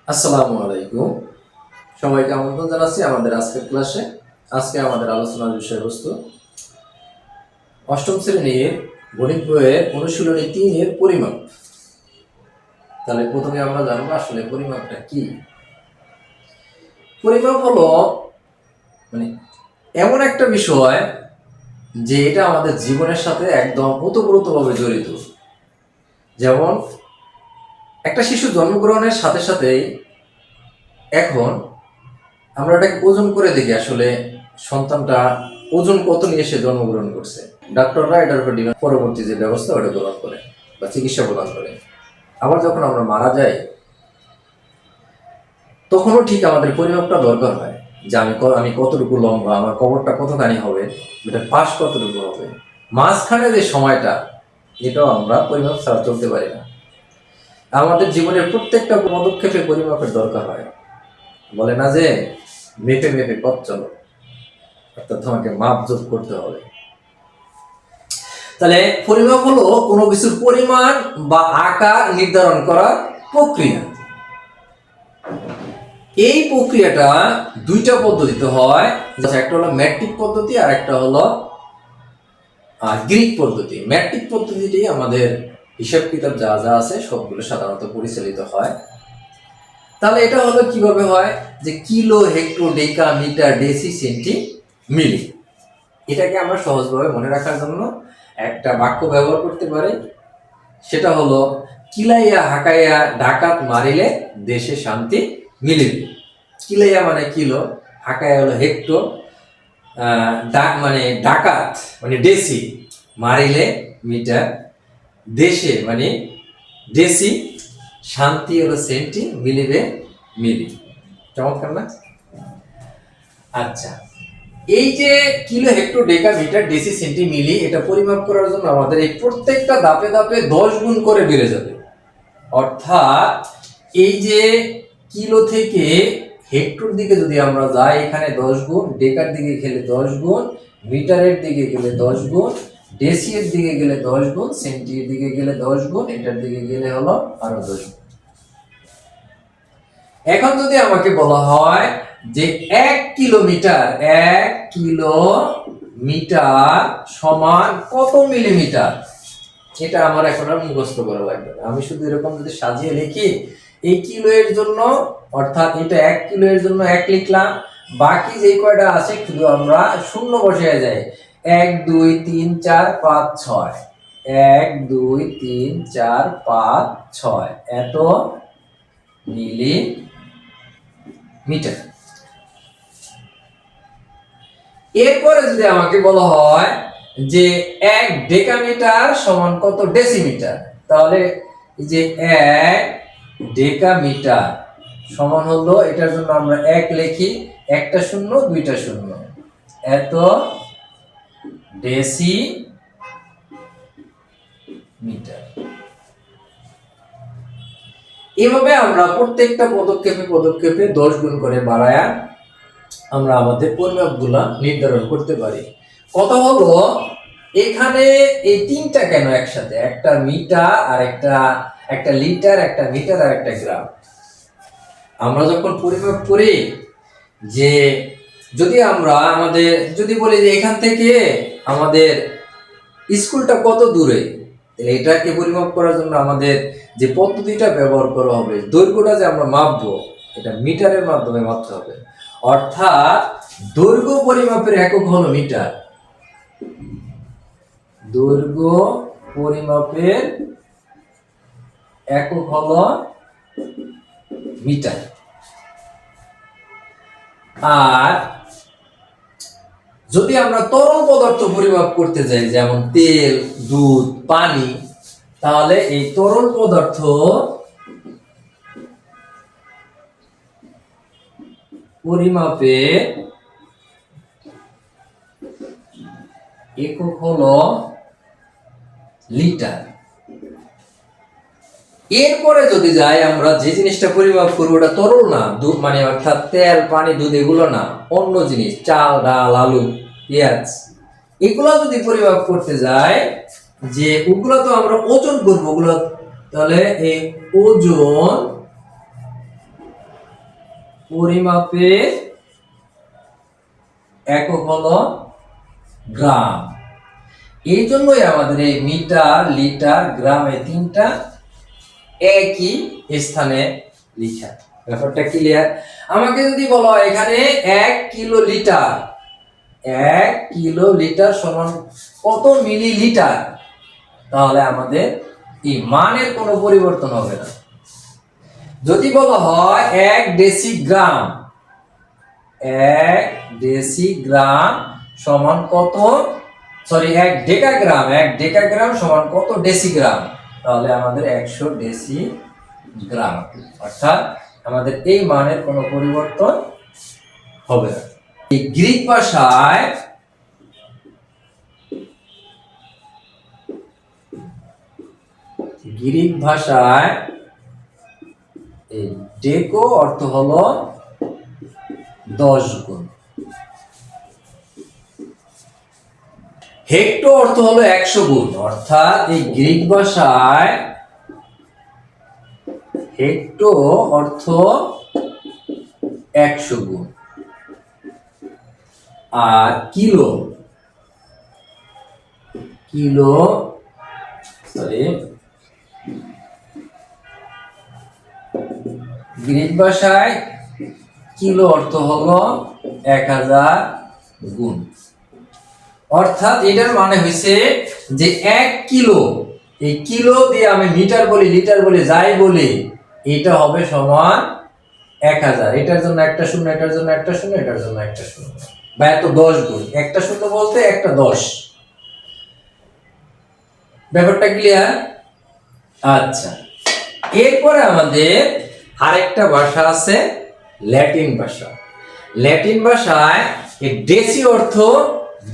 আসসালামু আলাইকুম। সবাইকে আমন্ত্রণ জানাচ্ছি আমাদের আজকের ক্লাসে। আজকে আমাদের আলোচনার বিষয়বস্তু অষ্টম শ্রেণীর গণিত বইয়ের অনুশীলনী ৩ এর পরিমাপ। তাহলে প্রথমে আমরা জানবো আসলে পরিমাপটা কি। পরিমাপ হলো মানে এমন একটা বিষয় যে এটা আমাদের জীবনের সাথে একদম ওতপ্রোতভাবে জড়িত। যেমন একটা শিশু জন্মগ্রহণের সাথে সাথেই এখন আমরা এটাকে ওজন করে দেখি আসলে সন্তানটা ওজন কত নিয়ে সে জন্মগ্রহণ করছে। ডাক্তাররা এটার উপর ডিমান্ড পরবর্তী যে ব্যবস্থা ওটা গ্রহণ করে বা চিকিৎসা প্রদান করে। আবার যখন আমরা মারা যাই তখনও ঠিক আমাদের পরিমাপটা দরকার হয় যে আমি কতটুকু লম্বা, আমার কবরটা কতখানি হবে, এটার পাশ কতটুকু হবে, মাঝখানে যে সময়টা এটাও আমরা পরিমাপ ছাড়া চলতে পারি না। আমাদের জীবনের প্রত্যেকটা পদক্ষেপে পরিমাপের দরকার হয়। বলে না যে মেপে মেপে পথ চলো, অর্থাৎ তোমাকে মাপ যোগ করতে হবে। তাহলে পরিমাপ হলো কোনো কিছুর পরিমাণ বা আকার নির্ধারণ করার প্রক্রিয়া। এই প্রক্রিয়াটা দুইটা পদ্ধতিতে হয়, একটা হলো ম্যাট্রিক পদ্ধতি আর একটা হলো গ্রিক পদ্ধতি। ম্যাট্রিক পদ্ধতিটি আমাদের হিসাব কিতাব যা যা আছে সবগুলো সাধারণত পরিচালিত হয়। তাহলে এটা হলো কিভাবে হয় যে kilo, hecto, deca, metre, deci, centi, মিলি। এটাকে আমরা সহজভাবে মনে রাখার জন্য একটা বাক্য ব্যবহার করতে পারি, সেটা হলো কিলাইয়া হাকাইয়া ডাকাত মারিলে দেশে শান্তি মিলিবে। কিলাইয়া মানে কিলো, হাকাইয়া হলো হেক্টর, মানে ডাকাত মানে ডেসি, মারিলে মিটার, দেশে মানে ডেসি, শান্তি হলো সেন্টি, মিলিবে মিলি। চমৎকার না? আচ্ছা, এই যে kilo, hecto, deca, metre, deci, centi, মিলি এটা পরিমাপ করার জন্য আমাদের এই প্রত্যেকটা ধাপে ধাপে 10 গুণ করে বেড়ে যাবে। অর্থাৎ এই যে কিলো থেকে হেক্টর দিকে যদি আমরা যাই, এখানে 10 গুণ, ডেকার দিকে গেলে 10 গুণ, মিটারের দিকে গেলে 10 গুণ, ডেসিয়ের দিকে গেলে 10 গুণ, সেন্টির দিকে গেলে 10 গুণ, এটার দিকে গেলে হলো আরো 10 গুণ। এখন যদি আমাকে বলা হয় যে 1 কিলোমিটার সমান কত মিলিমিটার, এটা আমার এখন আর মুখস্থ করা লাগবে না। আমি শুধু এরকম যদি সাজিয়ে লিখি, এই কিলো এর জন্য অর্থাৎ এটা 1 কিলো এর জন্য 1 লিখলাম, বাকি যে কয়টা আছে শুধু আমরা শূন্য বসিয়ে যাই। 1 2 3 4 5 6, 1 2 3 4 5 6 এত মিলিমিটার। এরপরে যদি আমাকে বলা হয় যে 1 ডেকামিটার সমান কত ডেসিমিটার, তাহলে এই যে 1 ডেকামিটার সমান হলো, এটার জন্য আমরা 1 লিখি, একটা শূন্য দুইটা শূন্য, এত ডেসিমিটার। এভাবে আমরা প্রত্যেকটা পদক্ষেপে 10 গুণ করে বাড়ায়া আমরা আমাদের পরিমাপগুলা নির্ধারণ করতে পারি। কথা হলো এখানে এই তিনটা কেন একসাথে, একটা মিটার আর একটা লিটার, একটা মিটার আর একটা গ্রাম। আমরা যখন পরিমাপ করি, যে যদি আমরা যদি বলি যে এখান থেকে আমাদের স্কুলটা কত দূরে, এটাকে পরিমাপ করার জন্য আমাদের যে পদ্ধতিটা ব্যবহার করা হবে, দৈর্ঘ্যটা যে আমরা মাপবো, এটা মিটারের মাধ্যমে মাপতে হবে। অর্থাৎ দৈর্ঘ্য পরিমাপের একক হলো মিটার। দৈর্ঘ্য পরিমাপের একক হলো মিটার। আর যদি আমরা তরল পদার্থ পরিমাপ করতে যাই, যেমন তেল, দুধ, পানি, তাহলে এই তরল পদার্থ পরিমাপে একক হলো লিটার। এরপরে যদি যাই আমরা যে জিনিসটা পরিমাপ করবো ওটা তরল না, দুধ মানে অর্থাৎ তেল, পানি, দুধ এগুলো না, অন্য জিনিস, চাল, ডাল, আলু, পেঁয়াজ, এগুলো যদি পরিমাপ করতে যাই, যে ওগুলো তো আমরা ওজন করবো ওগুলো, তাহলে এই ওজন পরিমাপের একক হলো গ্রাম। এই জন্যই আমাদের এই মিটার, লিটার, গ্রাম এই তিনটা একই স্থানে লিখা। ব্যাপারটা ক্লিয়ার? আমাকে যদি বলো এখানে 1 কিলো লিটার, 1 কিলো লিটার সমান কত মিলিলিটার, তাহলে আমাদের এই মানের কোনো পরিবর্তন হবে না। যদি বলা হয় 1 ডেসিগ্রাম, 1 ডেসিগ্রাম সমান কত, সরি 1 ডেকাগ্রাম, 1 ডেকাগ্রাম সমান কত ডেসিগ্রাম, তাহলে আমাদের 100 ডেসিগ্রাম। অর্থাৎ আমাদের এই মানের কোনো পরিবর্তন হবে না। এই গ্রিক ভাষায় এই ডেকো অর্থ হলো 10 গুণ, হেক্টো অর্থ হলো 100 গুণ। অর্থাৎ এই গ্রিক ভাষায় হেক্টো অর্থ 100 গুণ, আর কিলো, গ্রিক ভাষায় কিলো অর্থ হলো 1000 গুণ। অর্থাৎ এটার মানে হয়েছে যে 1 কিলো, এই কিলো দিয়ে আমি মিটার বলি, লিটার বলি, যাই বলি, এটা হবে সমান 1000। এটার জন্য একটা শূন্য, এটার জন্য একটা শূন্য, এটার জন্য একটা শূন্য, বা এত 10 গুণ। একটা শূন্য বলতে একটা 10। ব্যাপারটা ক্লিয়ার? আচ্ছা, এরপরে আমাদের আরেকটা ভাষা আছে ল্যাটিন ভাষা। ল্যাটিন ভাষায় ডেসি অর্থ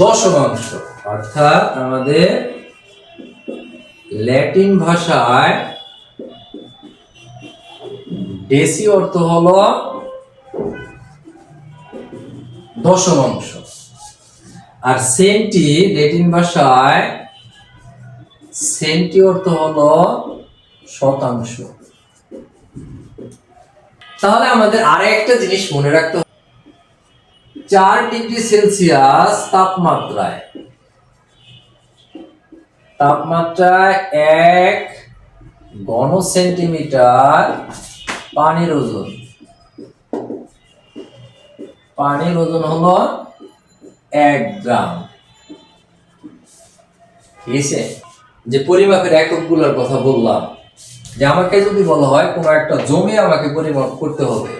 দশমাংশ। অর্থাৎ আমাদের ল্যাটিন ভাষায় ডেসি অর্থ হলো দশমাংশ, আর সেন্টি, ল্যাটিন ভাষায় সেন্টি অর্থ হলো শতাংশ। তাহলে আমাদের আরেকটা জিনিস মনে রাখতে হবে, 4 ডিগ্রি সেলসিয়াস তাপমাত্রায় 1 ঘন সেন্টিমিটার পানির ওজন হলো 1 গ্রাম। ঠিক আছে? যে পরিমাপের এককগুলোর কথা বললাম, যে আমাকে যদি বলা হয় কোনো একটা জমি আমাকে পরিমাপ করতে হবে,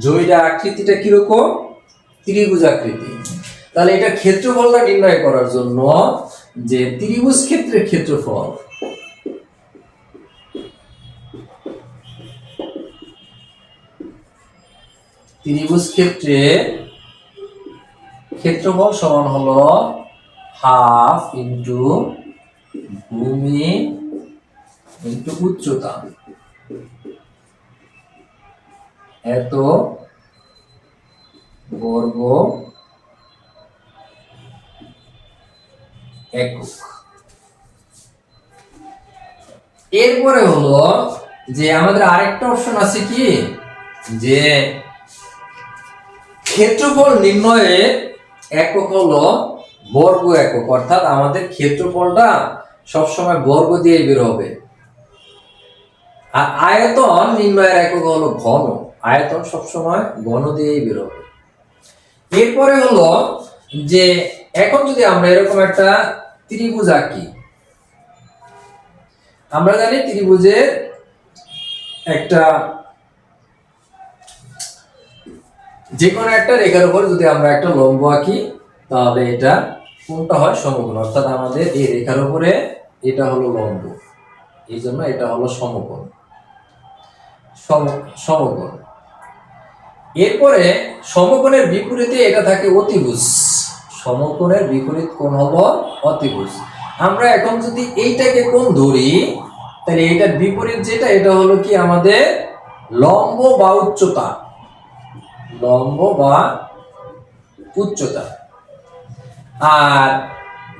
জমিটার আকৃতিটা কিরকম, ত্রিভুজ আকৃতি, তাহলে এটা ক্ষেত্রফলটা নির্ণয় করার জন্য যে ত্রিভুজ ক্ষেত্রের ক্ষেত্রফল, ত্রিভুজ ক্ষেত্রের ক্ষেত্রফল সমান হলো হাফ ইন্টু ভূমি ইন্টু উচ্চতা, এত বর্গ একক। এরপরে হলো যে আমাদের আরেকটা অপশন আছে কি, যে ক্ষেত্রফল নির্ণয়ের একক হলো বর্গ একক। অর্থাৎ আমাদের ক্ষেত্রফলটা সবসময় বর্গ দিয়ে বের হবে। আর আয়তন নির্ণয়ের একক হলো ঘন, আয়তন সবসময় ঘন দিয়েই বের হবে। এরপরে হলো যে এখন যদি আমরা এরকম একটা ত্রিভুজ আঁকি, আমরা জানি ত্রিভুজের একটা যে কোনো একটা রেখার উপর যদি আমরা একটা লম্ব আঁকি, তাহলে এটা কোনটা হয়, সমকোণ। অর্থাৎ আমাদের এই রেখার উপরে এটা হলো লম্ব, এই জন্য এটা হলো সমকোণ। সমকোণ। এরপরে সমকোণের বিপরীতে এটা থাকে অতিভুজ। সমকোণের বিপরীত কোণ হলো অতিভুজ। আমরা এখন যদি এইটাকে কোণ ধরি, তাহলে এটার বিপরীত যেটা, এটা হলো কি আমাদের লম্ব বা উচ্চতা, লম্ব বা উচ্চতা। আর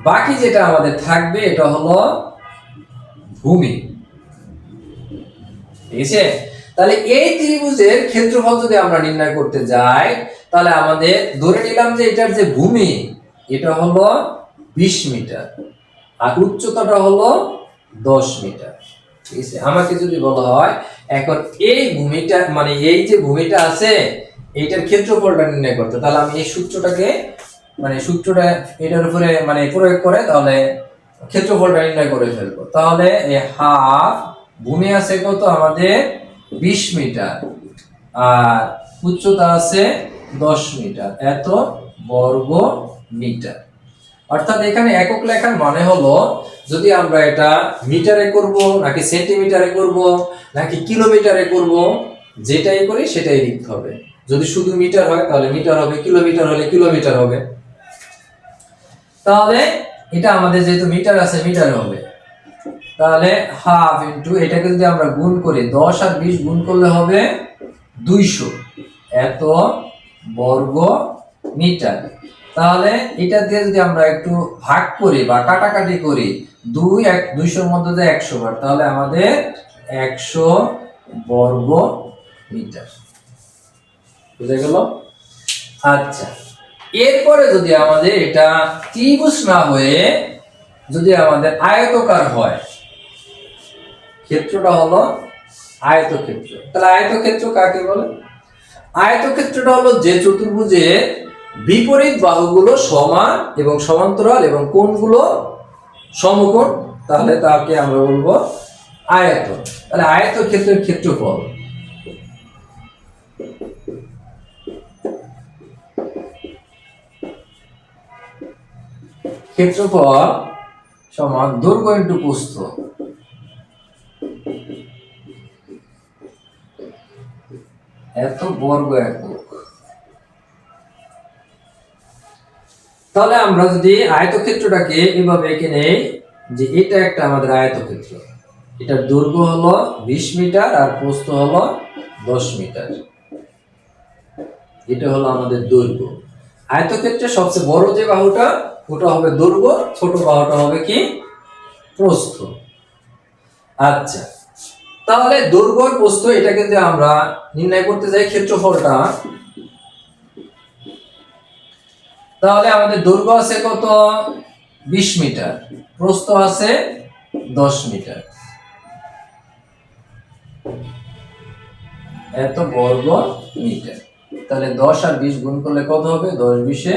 বাকি যেটা আমাদের থাকবে এটা হলো ভূমি। ঠিক আছে? তাহলে এই ত্রিভুজের ক্ষেত্রফল যদি আমরা নির্ণয় করতে যাই, তাহলে আমাদের ধরে নিলাম যে এটার যে ভূমি এটা হলো 20 মিটার আর উচ্চতাটা হলো 10 মিটার। ঠিক আছে, আমাকে যদি বলা হয় এখন এই ভূমিটা মানে এই যে ভূমিটা আছে এইটার ক্ষেত্রফলটা নির্ণয় করতে, তাহলে আমি এই সূত্রটাকে মানে সূত্রটা এটার উপরে মানে প্রয়োগ করে তাহলে ক্ষেত্রফলটা নির্ণয় করে ফেলবো। তাহলে এই হাফ ভূমি আছে কত আমাদের 20 মিটার আর উচ্চতা আছে 10 মিটার, এত বর্গ মিটার। অর্থাৎ এখানে একক লেখার মানে হলো যদি আমরা এটা মিটারে করব নাকি সেন্টিমিটারে করব নাকি কিলোমিটারে করব, যেটাই করি সেটাই লিখতে হবে। যদি শুধু মিটার হয় তাহলে মিটার হবে, কিলোমিটার হলে কিলোমিটার হবে। তাহলে এটা আমাদের যেহেতু মিটার আছে মিটারে হবে। তাহলে হাফ ইনটু এটাকে যদি আমরা গুণ করি 10 আর 20 গুণ করলে হবে 200, এত বর্গ মিটার। তাহলে এটা দিয়ে যদি আমরা একটু ভাগ করি বা কাটাকাটি করি 200 মধ্যে যে 100 বার, তাহলে আমাদের 100 বর্গ মিটার। বুঝা গেল? আচ্ছা, এরপরে যদি আমাদের এটা ত্রিভুজ না হয়ে যদি আমাদের আয়তকার হয়, ক্ষেত্রটা হলো আয়তক্ষেত্র। তাহলে আয়তক্ষেত্র কাকে বলে? আয়তক্ষেত্রটা হলো যে চতুর্ভুজের বিপরীত বাহুগুলো সমান এবং সমান্তরাল এবং কোণগুলো সমকোণ, তাহলে তাকে আমরা বলবো আয়ত। তাহলে আয়তক্ষেত্রের ক্ষেত্রফল সমান দৈর্ঘ্য ইনটু প্রস্থ। এত বর্গ একক। তাহলে আমরা যদি আয়তক্ষেত্রটাকে এভাবে এঁকে নেই যে এটা একটা আমাদের আয়তক্ষেত্র, এটার দৈর্ঘ্য হলো 20 মিটার আর প্রস্থ হলো 10 মিটার, এটা হলো আমাদের দৈর্ঘ্য। আয়তক্ষেত্রের সবচেয়ে বড় যে বাহুটা ওটা হবে দৈর্ঘ্য, ছোট বাহুটা হবে কি প্রস্থ। আচ্ছা, তাহলে দৈর্ঘ্য আর প্রস্থ এটাকে যদি আমরা নির্ণয় করতে যাই ক্ষেত্রফলটা, তাহলে আমাদের দৈর্ঘ্য আছে কত 20 মিটার, প্রস্থ আছে 10 মিটার, এত বর্গ মিটার। তাহলে 10 আর 20 গুণ করলে কত হবে? 10 20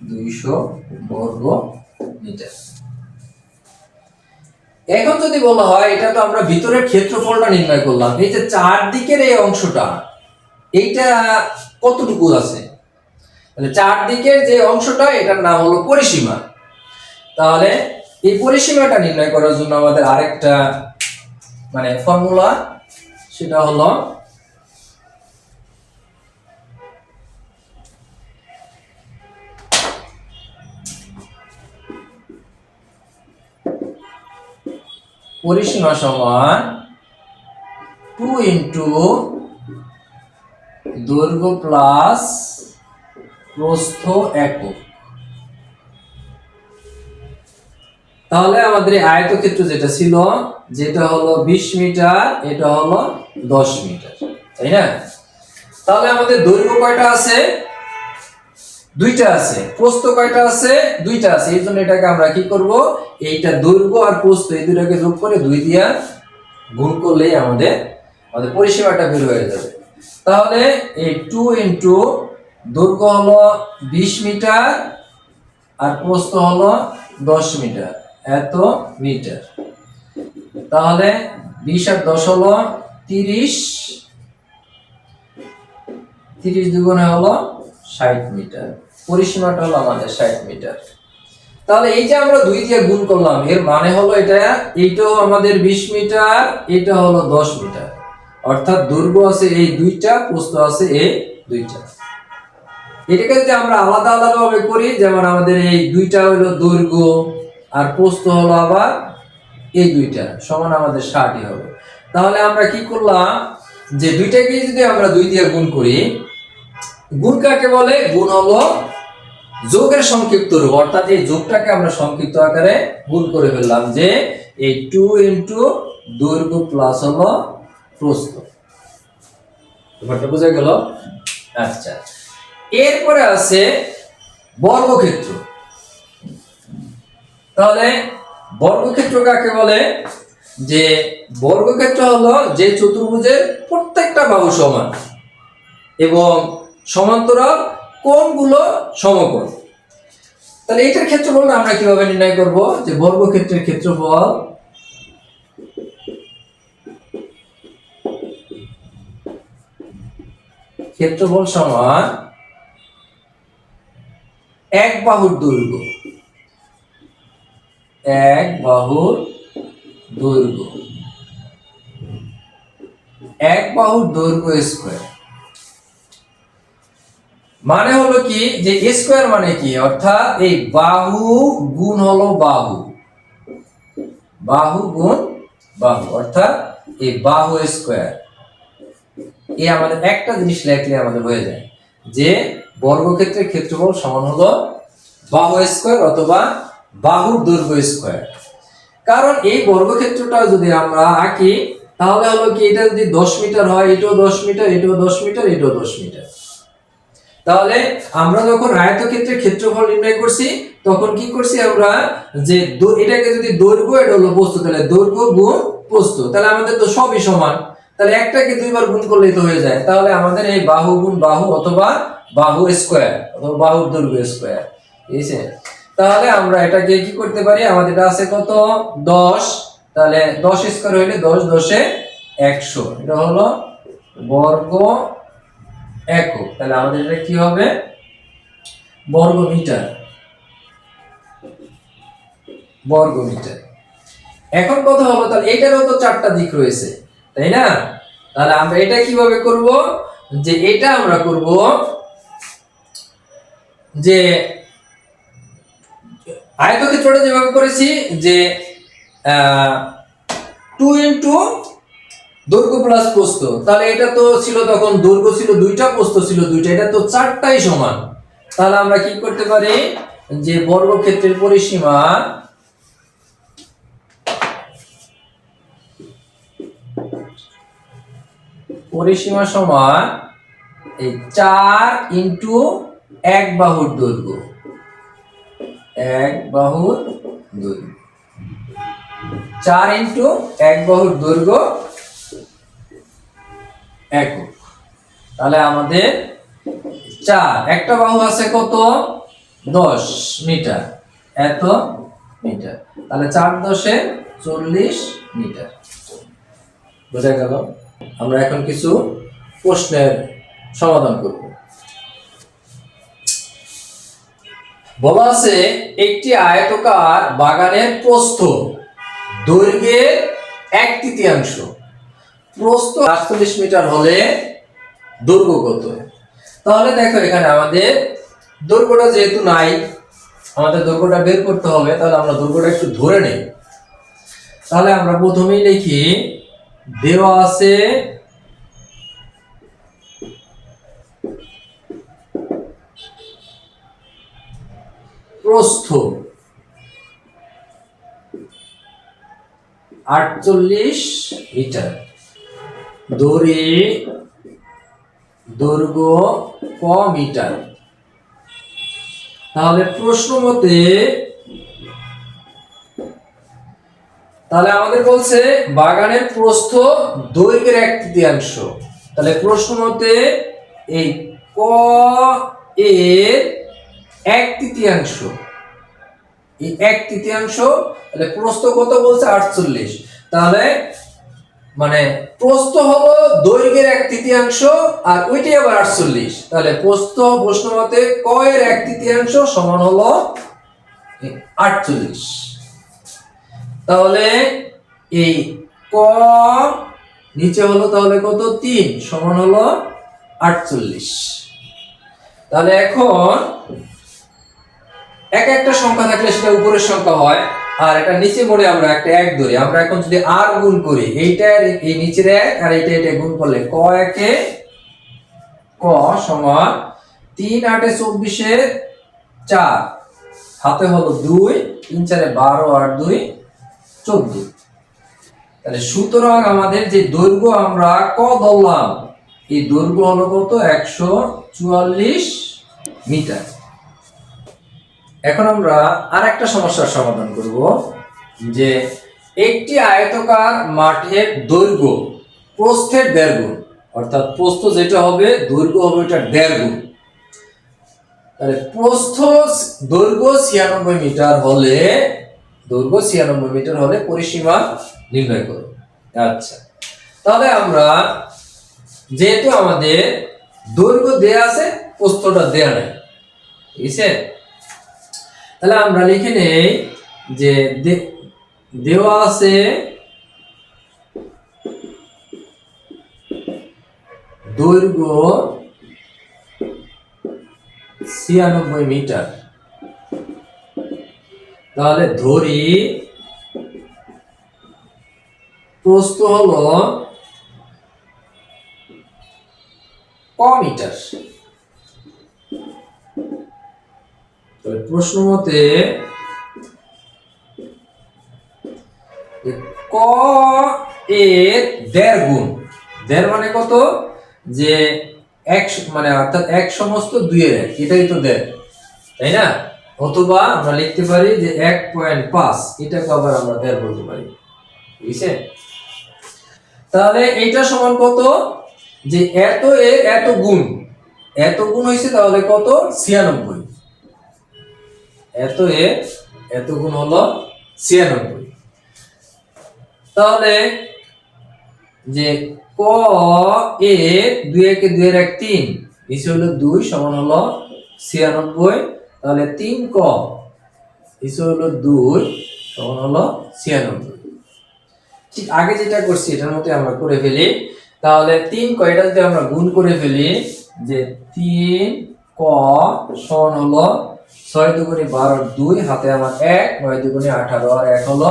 200 বর্গ মিটার। এখন যদি বলা হয় এটা তো আমরা ভিতরের ক্ষেত্রফলটা নির্ণয় করলাম, এই যে চারদিকের এই অংশটা এইটা কতটুকু আছে, মানে চারদিকের যে অংশটা এটার নাম হলো পরিসীমা। তাহলে এই পরিসীমাটা নির্ণয় করার জন্য আমাদের আরেকটা মানে ফর্মুলা, সেটা হলো পরিসীমা সমান 2 ইনটু দৈর্ঘ্য প্লাস প্রস্থ একক। তাহলে আমাদের আয়তক্ষেত্র যেটা ছিল যেটা হলো 20 মিটার, এটা হলো 10 মিটার, তাই না? তাহলে আমাদের দৈর্ঘ্য কয়টা আছে? দুইটা আছে। প্রস্থ কয়টা আছে? দুইটা আছে। এর জন্য এটাকে আমরা কি করব, এইটা দৈর্ঘ্য আর প্রস্থ এই দুটাকে যোগ করে 2 দিয়া গুণ করলেই আমাদের পরিসীমাটা বের হয়ে যাবে। তাহলে এই 2 ইনটু দৈর্ঘ্য হলো 20 মিটার আর প্রস্থ হলো 10 মিটার, এত মিটার। তাহলে 20 আর 10 হলো 30, 30 দুগুণে হলো 60 মিটার। পরিসীমাটা হলো আমাদের 60 মিটার। তাহলে এই যে আমরা 2 দিয়ে গুণ করলাম এর মানে হলো এইটাও আমাদের 20 মিটার, এটা হলো 10 মিটার। অর্থাৎ দৈর্ঘ্য আছে এই দুইটা, প্রস্থ আছে এই দুইটা। এটাকে যদি আমরা আলাদা আলাদা ভাবে করি, যেমন আমাদের এই দুইটা হলো দৈর্ঘ্য আর প্রস্থ হলো আবার এই দুইটা, সমান আমাদের 60ই হবে। তাহলে আমরা কি করলাম যে দুইটাকে যদি আমরা 2 দিয়ে গুণ করি, গুণ কাকে বলে? গুণ হলো যোগের সংক্ষিপ্ত রূপ, অর্থাৎ এই যোগটাকে আমরা সংক্ষিপ্ত আকারে গুণ করে ফেললাম যে এই 2 ইনটু দৈর্ঘ্য প্লাস হলো প্রস্থ। ব্যাপারটা বোঝা গেল? আচ্ছা, এরপরে আছে বর্গক্ষেত্র। তাহলে বর্গক্ষেত্র কাকে বলে? যে বর্গক্ষেত্র হলো যে চতুর্ভুজের প্রত্যেকটা বাহু সমান এবং সমান্তরাল কোণগুলো সমকোণ। তাহলে এটার ক্ষেত্রফল আমরা কিভাবে নির্ণয় করব? যে বর্গক্ষেত্রের ক্ষেত্রফল সমান এক বাহুর দৈর্ঘ্য, এক বাহুর দৈর্ঘ্য, এক বাহুর দৈর্ঘ্য স্কয়ার। মানে হলো কি যে স্কয়ার মানে কি, অর্থাৎ এই বাহু গুণ হলো বাহু, বাহু গুণ বাহু, অর্থাৎ এই বাহু স্কয়ার। এই আমাদের একটা জিনিস লিখলে আমাদের হয়ে যায় যে বর্গক্ষেত্রের ক্ষেত্রফল সমান হলো বাহু স্কয়ার অথবা বাহুর দৈর্ঘ্য স্কয়ার। কারণ এই বর্গক্ষেত্রটা যদি আমরা আঁকি তাহলে হলো কি, এটা যদি 10 মিটার হয়, এটাও 10 মিটার, এটাও 10 মিটার, এটাও 10 মিটার। তাহলে আমরা যখন আয়তক্ষেত্রের ক্ষেত্রফল নির্ণয় করছি তখন কি করছি আমরা, যে এটাকে যদি দৈর্ঘ্য, এটা হলো প্রস্থ, তাহলে দৈর্ঘ্য গুণ প্রস্থ, তাহলে আমাদের তো সবই সমান, তাহলে একটাকে দুইবার গুণ করলেই তো হয়ে যায়। তাহলে আমাদের এই বাহু গুণ বাহু অথবা বাহু স্কয়ার অথবা বাহুর দৈর্ঘ্য স্কয়ার, ঠিক আছে? তাহলে আমরা এটাকে কি করতে পারি, আমাদের এটা আছে কত 10, তাহলে 10 স্কয়ার হইলে 10 10 এ 100, এটা হলো বর্গ একক। তাহলে আমাদের এটা কি হবে, বর্গ মিটার, বর্গ মিটার। এখন কথা হলো, তাহলে এটারও তো 4টা দিক রয়েছে, তাই না? তাহলে আমরা এটা কিভাবে করব, যে এটা আমরা করব যে আয়তক্ষেত্রটা যেভাবে করেছি যে 2 ইনটু দৈর্ঘ্য প্লাস প্রস্থ, তাহলে এটা তো ছিল তখন দৈর্ঘ্য ছিল 2টা, প্রস্থ ছিল 2টা, এটা তো 4টাই সমান। তাহলে আমরা কি করতে পারি, যে বর্গক্ষেত্রের পরিসীমা সমান এই 4 ইনটু এক বাহুর দৈর্ঘ্য, এক বাহুর দৈর্ঘ্য, 4 ইনটু এক বাহুর দৈর্ঘ্য একক। তাহলে আমাদের 4, একটা বাহু আছে কত 10 মিটার, এত মিটার, তাহলে 4 10 এ 40 মিটার। বোঝা গেল? আমরা এখন কিছু প্রশ্নের সমাধান করব। বলা আছে একটি আয়তাকার বাগানের প্রস্থ দৈর্ঘ্যের 1/3, প্রস্থ 48 মিটার হলে দৈর্ঘ্য কত? তাহলে দেখো এখানে আমাদের দৈর্ঘ্যটা যেহেতু নাই, আমাদের দৈর্ঘ্যটা বের করতে হবে, তাহলে আমরা দৈর্ঘ্যটা একটু ধরে নেই। তাহলে আমরা প্রথমেই লিখি, দেওয়া আছে প্রস্থ 48 মিটার, দৈর্ঘ্য ক মিটার। তাহলে প্রশ্ন মতে, তাহলে আমাদের বলছে বাগানের প্রস্থ দৈর্ঘ্যের 1/3, তাহলে প্রশ্ন মতে এই ক এর 1/3, এই 1/3, তাহলে প্রস্থ কত বলছে 48, তাহলে মানে প্রস্থ হলো দৈর্ঘ্যের 1/3 আর ওইটাই আবার 48, তাহলে প্রশ্ন মতে ক এর 1/3 সমান হলো 48। তাহলে এই ক নিচে হলো তাহলে কত 3 সমান হলো 48। তাহলে এখন একটা সংখ্যা থাকলে সেটা উপরের সংখ্যা হয়, আর এটা নিচে মোড়ে আমরা একটা 1 ধরি। আমরা এখন যদি আর গুণ করি, এইটার এই নিচের 1 আর এটা গুণ করলে ক একে ক সমান 3 8 এ 24 এ 4, হাতে হলো 2, 3 4 এ 12 আর 2 14। তাহলে সুতরাং আমাদের যে দৈর্ঘ্য আমরা ক ধরলাম, এই দৈর্ঘ্য হলো কত 144 মিটার। এখন আমরা আরেকটা সমস্যার সমাধান করব, যে একটি আয়তাকার মাঠের দৈর্ঘ্য প্রস্থের 1.5 গুণ, অর্থাৎ প্রস্থ যেটা হবে দৈর্ঘ্য হবে এটা 1.5 গুণ। তাহলে প্রস্থ দৈর্ঘ্য 96 মিটার হলে, দৈর্ঘ্য 96 মিটার হলে পরিসীমা নির্ণয় করো। আচ্ছা, তাহলে আমরা যেহেতু আমাদের দৈর্ঘ্য দেয়া আছে, প্রস্থটা দেয়া নাই, ঠিক আছে, তাহলে আমরা লিখে নেই যে দেওয়া আছে দৈর্ঘ্য 96 মিটার, তাহলে ধরি প্রস্থ হলো ক মিটার। তাহলে প্রশ্ন মতে ক এর 1.5 গুণ, 1.5 মানে কত, যে 1 মানে অর্থাৎ 1 সমস্ত 2 এর 1, এটাই তো 1.5, তাই না? অথবা আমরা লিখতে পারি যে 1.5, এটাকে আবার আমরা 1.5 বলতে পারি, ঠিক আছে। তাহলে এইটা সমান কত, যে এত এর এত গুণ, এত গুণ হইছে, তাহলে কত 96, এত এর এত গুণ হলো 96। তাহলে যে ক এর 2 একে 2 এর 1 3, নিচে হলো 2 সমান হলো 96, তাহলে 3 ক নিচে হলো 2 সমান হলো 96। ঠিক আগে যেটা করছি এটার মধ্যে আমরা করে ফেলি। তাহলে 3 ক এটা যদি আমরা গুণ করে ফেলি, যে 3 ক সমান হলো 6 দুগুণে 12, 2 হাতে আমার 1, 9 দুগুণে 18 আর 1 হলো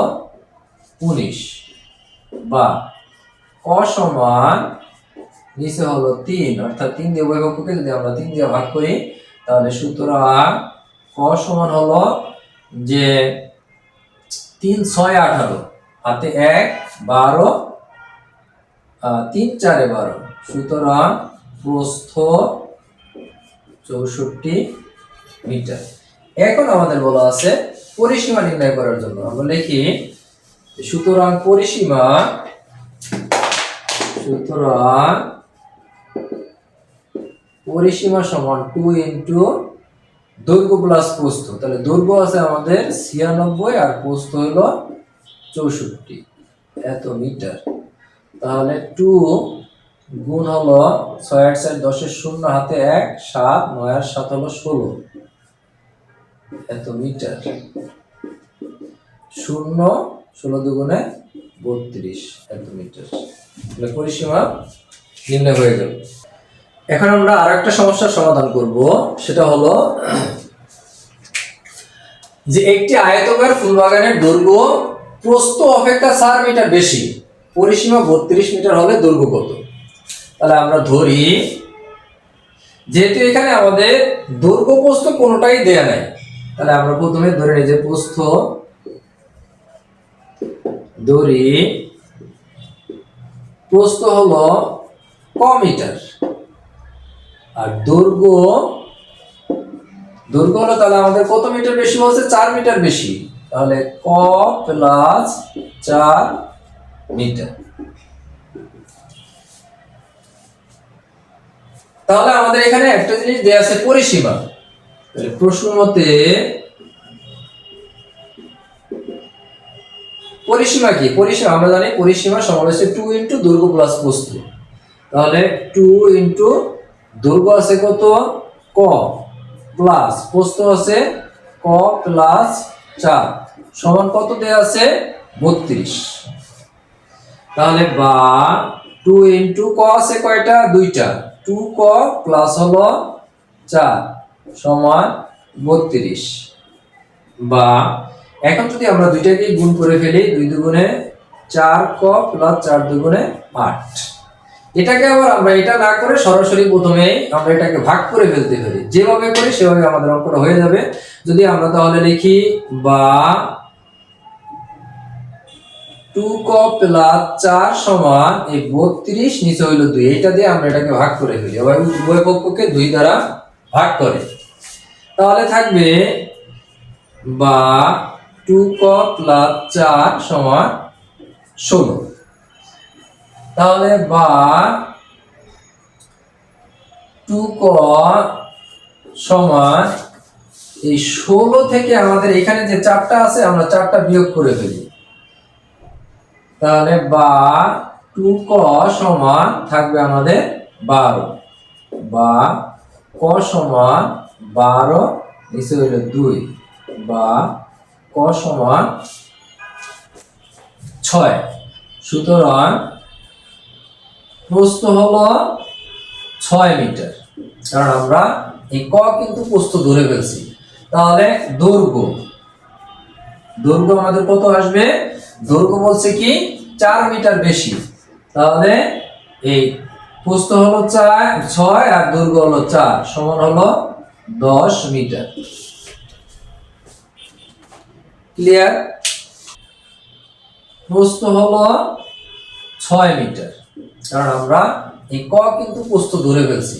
19, বা ক সমান নিচে হলো 3, অর্থাৎ 3 দিয়ে উভয় পক্ষকে যদি আমরা 3 দিয়ে ভাগ করি, তাহলে সুতরাং ক সমান হলো যে 3 6 18 হাতে 1 12, 3 4 12, সুতরাং প্রস্থ 64 মিটার। এখন আমাদের বলা আছে পরিসীমা নির্ণয় করার জন্য আমরা লিখি, সুতরাং পরিসীমা সমান 2 ইন্টু দৈর্ঘ্য প্লাস প্রস্থ। তাহলে দৈর্ঘ্য আছে আমাদের 96 আর প্রস্থ হলো 64, এত মিটার। তাহলে 2 গুণ হলো 6 8 4 10 এর 0 হাতে 1 7 9 আর 7 হলো 16, এত মিটার। 0 16 দুগুণে 32, এত মিটার। তাহলে পরিসীমা নির্ণয় হয়ে গেল। এখন আমরা আরেকটা সমস্যার সমাধান করব, সেটা হলো যে একটি আয়তাকার ফুলবাগানের দৈর্ঘ্য প্রস্থ অপেক্ষা 4 মিটার বেশি, পরিসীমা 32 মিটার হলে দৈর্ঘ্য কত? তাহলে আমরা ধরি, যেহেতু এখানে আমাদের দৈর্ঘ্য প্রস্থ কোনোটাই দেয়া নাই, তাহলে আমরা প্রথমে ধরে নিই যে প্রস্থ ধরি প্রস্থ হলো ক মিটার, আর দৈর্ঘ্য হলো, তাহলে আমাদের কত মিটার বেশি বলছে? 4 মিটার বেশি, তাহলে ক প্লাস 4 মিটার। তাহলে আমাদের এখানে একটা জিনিস দেয়া আছে পরিসীমা। তাহলে প্রশ্ন মতে পরিসীমা কি? পরিসীমা আমরা জানি পরিসীমা সমান হচ্ছে 2 ইন্টু দৈর্ঘ্য প্লাস প্রস্থ। তাহলে 2 ইন্টু দৈর্ঘ্য আছে কত ক, প্লাস প্রস্থ আছে ক প্লাস 4 সমান কত দেয়া আছে? 32। তাহলে বা 2 ইন্টু ক আছে কয়টা? দুইটা, 2 ক প্লাস হলো 4 সমান 32, বা এখন যদি আমরা দুইটাকে গুণ করে ফেলি, 2 দুগুণে 4 ক প্লাস 4 দুগুণে 8, এটাকে আবার আমরা এটা না করে সরাসরি প্রথমেই আমরা এটাকে ভাগ করে ফেলতে পারি, যেভাবে করি সেভাবে আমাদের অঙ্কটা হয়ে যাবে। যদি আমরা তাহলে লিখি বা 2 ক প্লাস 4 সমান এই 32 নিচে হইল 2। এটা দিয়ে আমরা এটাকে ভাগ করে ফেলি, উভয় পক্ষকে 2 দ্বারা ভাগ করে। তাহলে থাকবে বা 2 ক প্লাস 4 সমান 16। তাহলে বা 2 ক সমান এই 16 থেকে আমাদের এখানে যে 4টা আছে আমরা 4টা বিয়োগ করে ফেলি। তাহলে বা 2 ক সমান থাকবে আমাদের 12, বা ক সমান 12 নিচে হইল 2, বা ক সমান 6। সুতরাং প্রস্থ হলো 6 মিটার, কারণ আমরা এই ক কিন্তু প্রস্থ ধরে ফেলছি। তাহলে দৈর্ঘ্য আমাদের কত আসবে? দৈর্ঘ্য বলছে কি 4 মিটার বেশি। তাহলে এই প্রস্থ হলো 6 আর দৈর্ঘ্য হলো 4 সমান হলো 10 মিটার। ক্লিয়ার? প্রস্থ হলো 6 মিটার, কারণ আমরা এই ক কিন্তু প্রস্থ ধরে ফেলছি।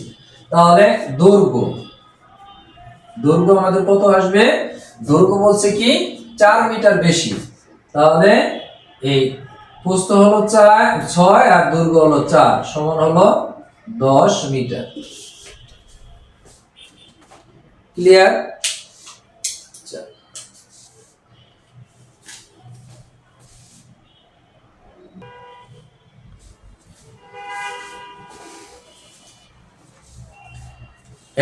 তাহলে দৈর্ঘ্য আমাদের কত আসবে? দৈর্ঘ্য বলছে কি 4 মিটার বেশি। তাহলে এই প্রস্থ হলো 6 আর দৈর্ঘ্য হলো 4 সমান হলো 10 মিটার। ক্লিয়ার?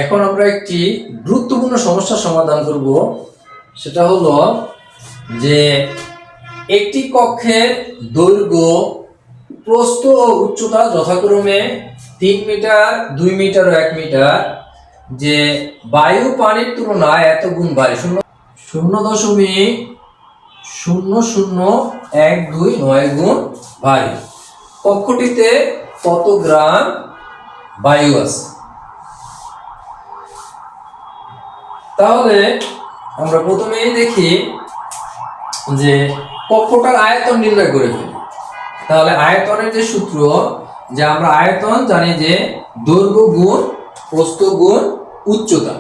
এখন আমরা একটি গুরুত্বপূর্ণ সমস্যার সমাধান করব। সেটা হলো যে একটি কক্ষের দৈর্ঘ্য, প্রস্থ ও উচ্চতা যথাক্রমে 3 মিটার, 2 মিটার ও 1 মিটার, যে বায়ু পানির তুলনায় এত গুণ ভারী, 0.00129 গুণ ভারী। কক্ষটিতে কত গ্রাম বায়ু আছে? তাহলে আমরা প্রথমেই দেখি যে কক্ষটার আয়তন নির্ণয় করে ফেলি। তাহলে আয়তনের যে সূত্র, যে আমরা আয়তন জানি যে দৈর্ঘ্য গুণ প্রস্থ গুণ উচ্চতা।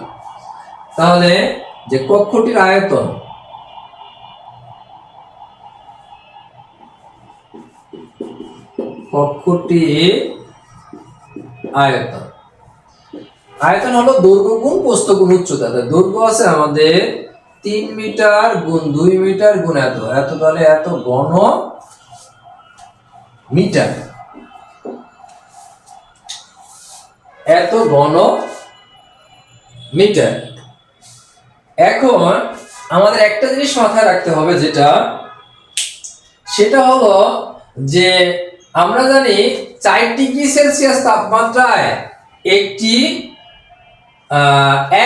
তাহলে যে কক্ষটির আয়তন, আয়তন হলো দৈর্ঘ্য গুণ প্রস্থ গুণ উচ্চতা। দৈর্ঘ্য আছে আমাদের 3 মিটার গুণ 2 মিটার গুণ এত, তাহলে এত ঘন মিটার, এত ঘন মিটার। এখন আমাদের একটা জিনিস মাথায় রাখতে হবে, সেটা হলো যে আমরা জানি 4 ডিগ্রি সেলসিয়াস তাপমাত্রায় একটি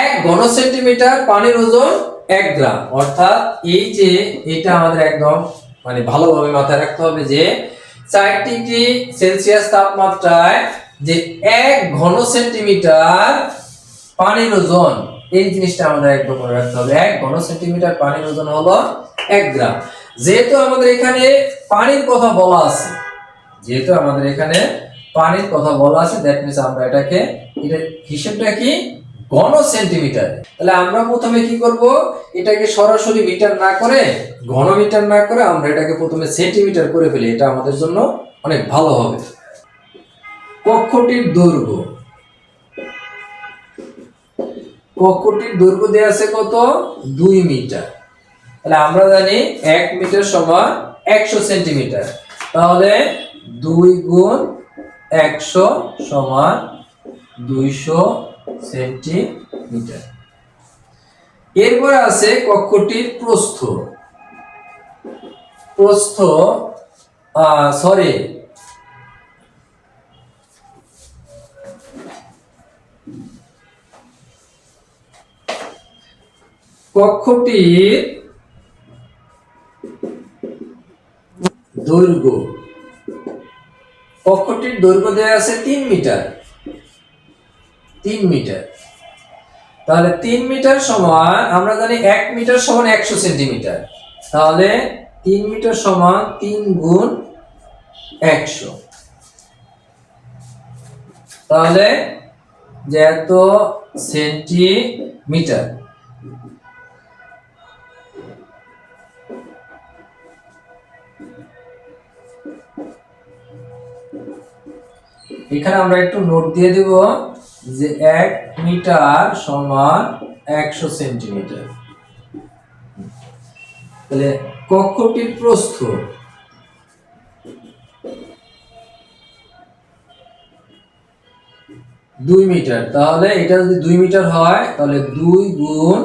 1 ঘন সেন্টিমিটার পানির ওজন 1 গ্রাম। অর্থাৎ এই যে এটা আমাদের একদম মানে ভালোভাবে মাথায় রাখতে হবে যে 4 ডিগ্রি সেলসিয়াস তাপমাত্রায় যে 1 ঘন সেন্টিমিটার পানির ওজন, এই জিনিসটা আমাদের একদম মনে রাখতে হবে। 1 ঘন সেন্টিমিটার পানির ওজন হলো 1 গ্রাম। যেহেতু আমাদের এখানে পানির কথা বলা আছে, দ্যাট মিন্স আমরা এটা হিসেবটা কি ঘন সেন্টিমিটার। তাহলে আমরা প্রথমে কি করব, এটাকে সরাসরি মিটার না করে, ঘন মিটার না করে আমরা এটাকে প্রথমে সেন্টিমিটার করে ফেলি। এটা আমাদের জন্য অনেক ভালো হবে। কক্ষটির দৈর্ঘ্য দেয়া আছে কত? 2 মিটার। তাহলে আমরা জানি 1 মিটার সমান 100 সেন্টিমিটার। তাহলে 2 গুণ 100 সমান 200 সেন্টিমিটার। এরপরে আছে কক্ষটির প্রস্থ। কক্ষটির দৈর্ঘ্য দেয়া আছে 3 মিটার। তাহলে 3 মিটার সমান, আমরা জানি 1 মিটার সমান 100 সেন্টিমিটার। তাহলে 3 মিটার সমান 3 গুণ 100। তাহলে যে এত সেন্টিমিটার, এখানে আমরা একটু নোট দিয়ে দিব যে 1 মিটার সমান 100 সেন্টিমিটার। তাহলে কক্ষটির প্রস্থ দুই মিটার, তাহলে এটা যদি 2 মিটার হয় তাহলে 2 গুণ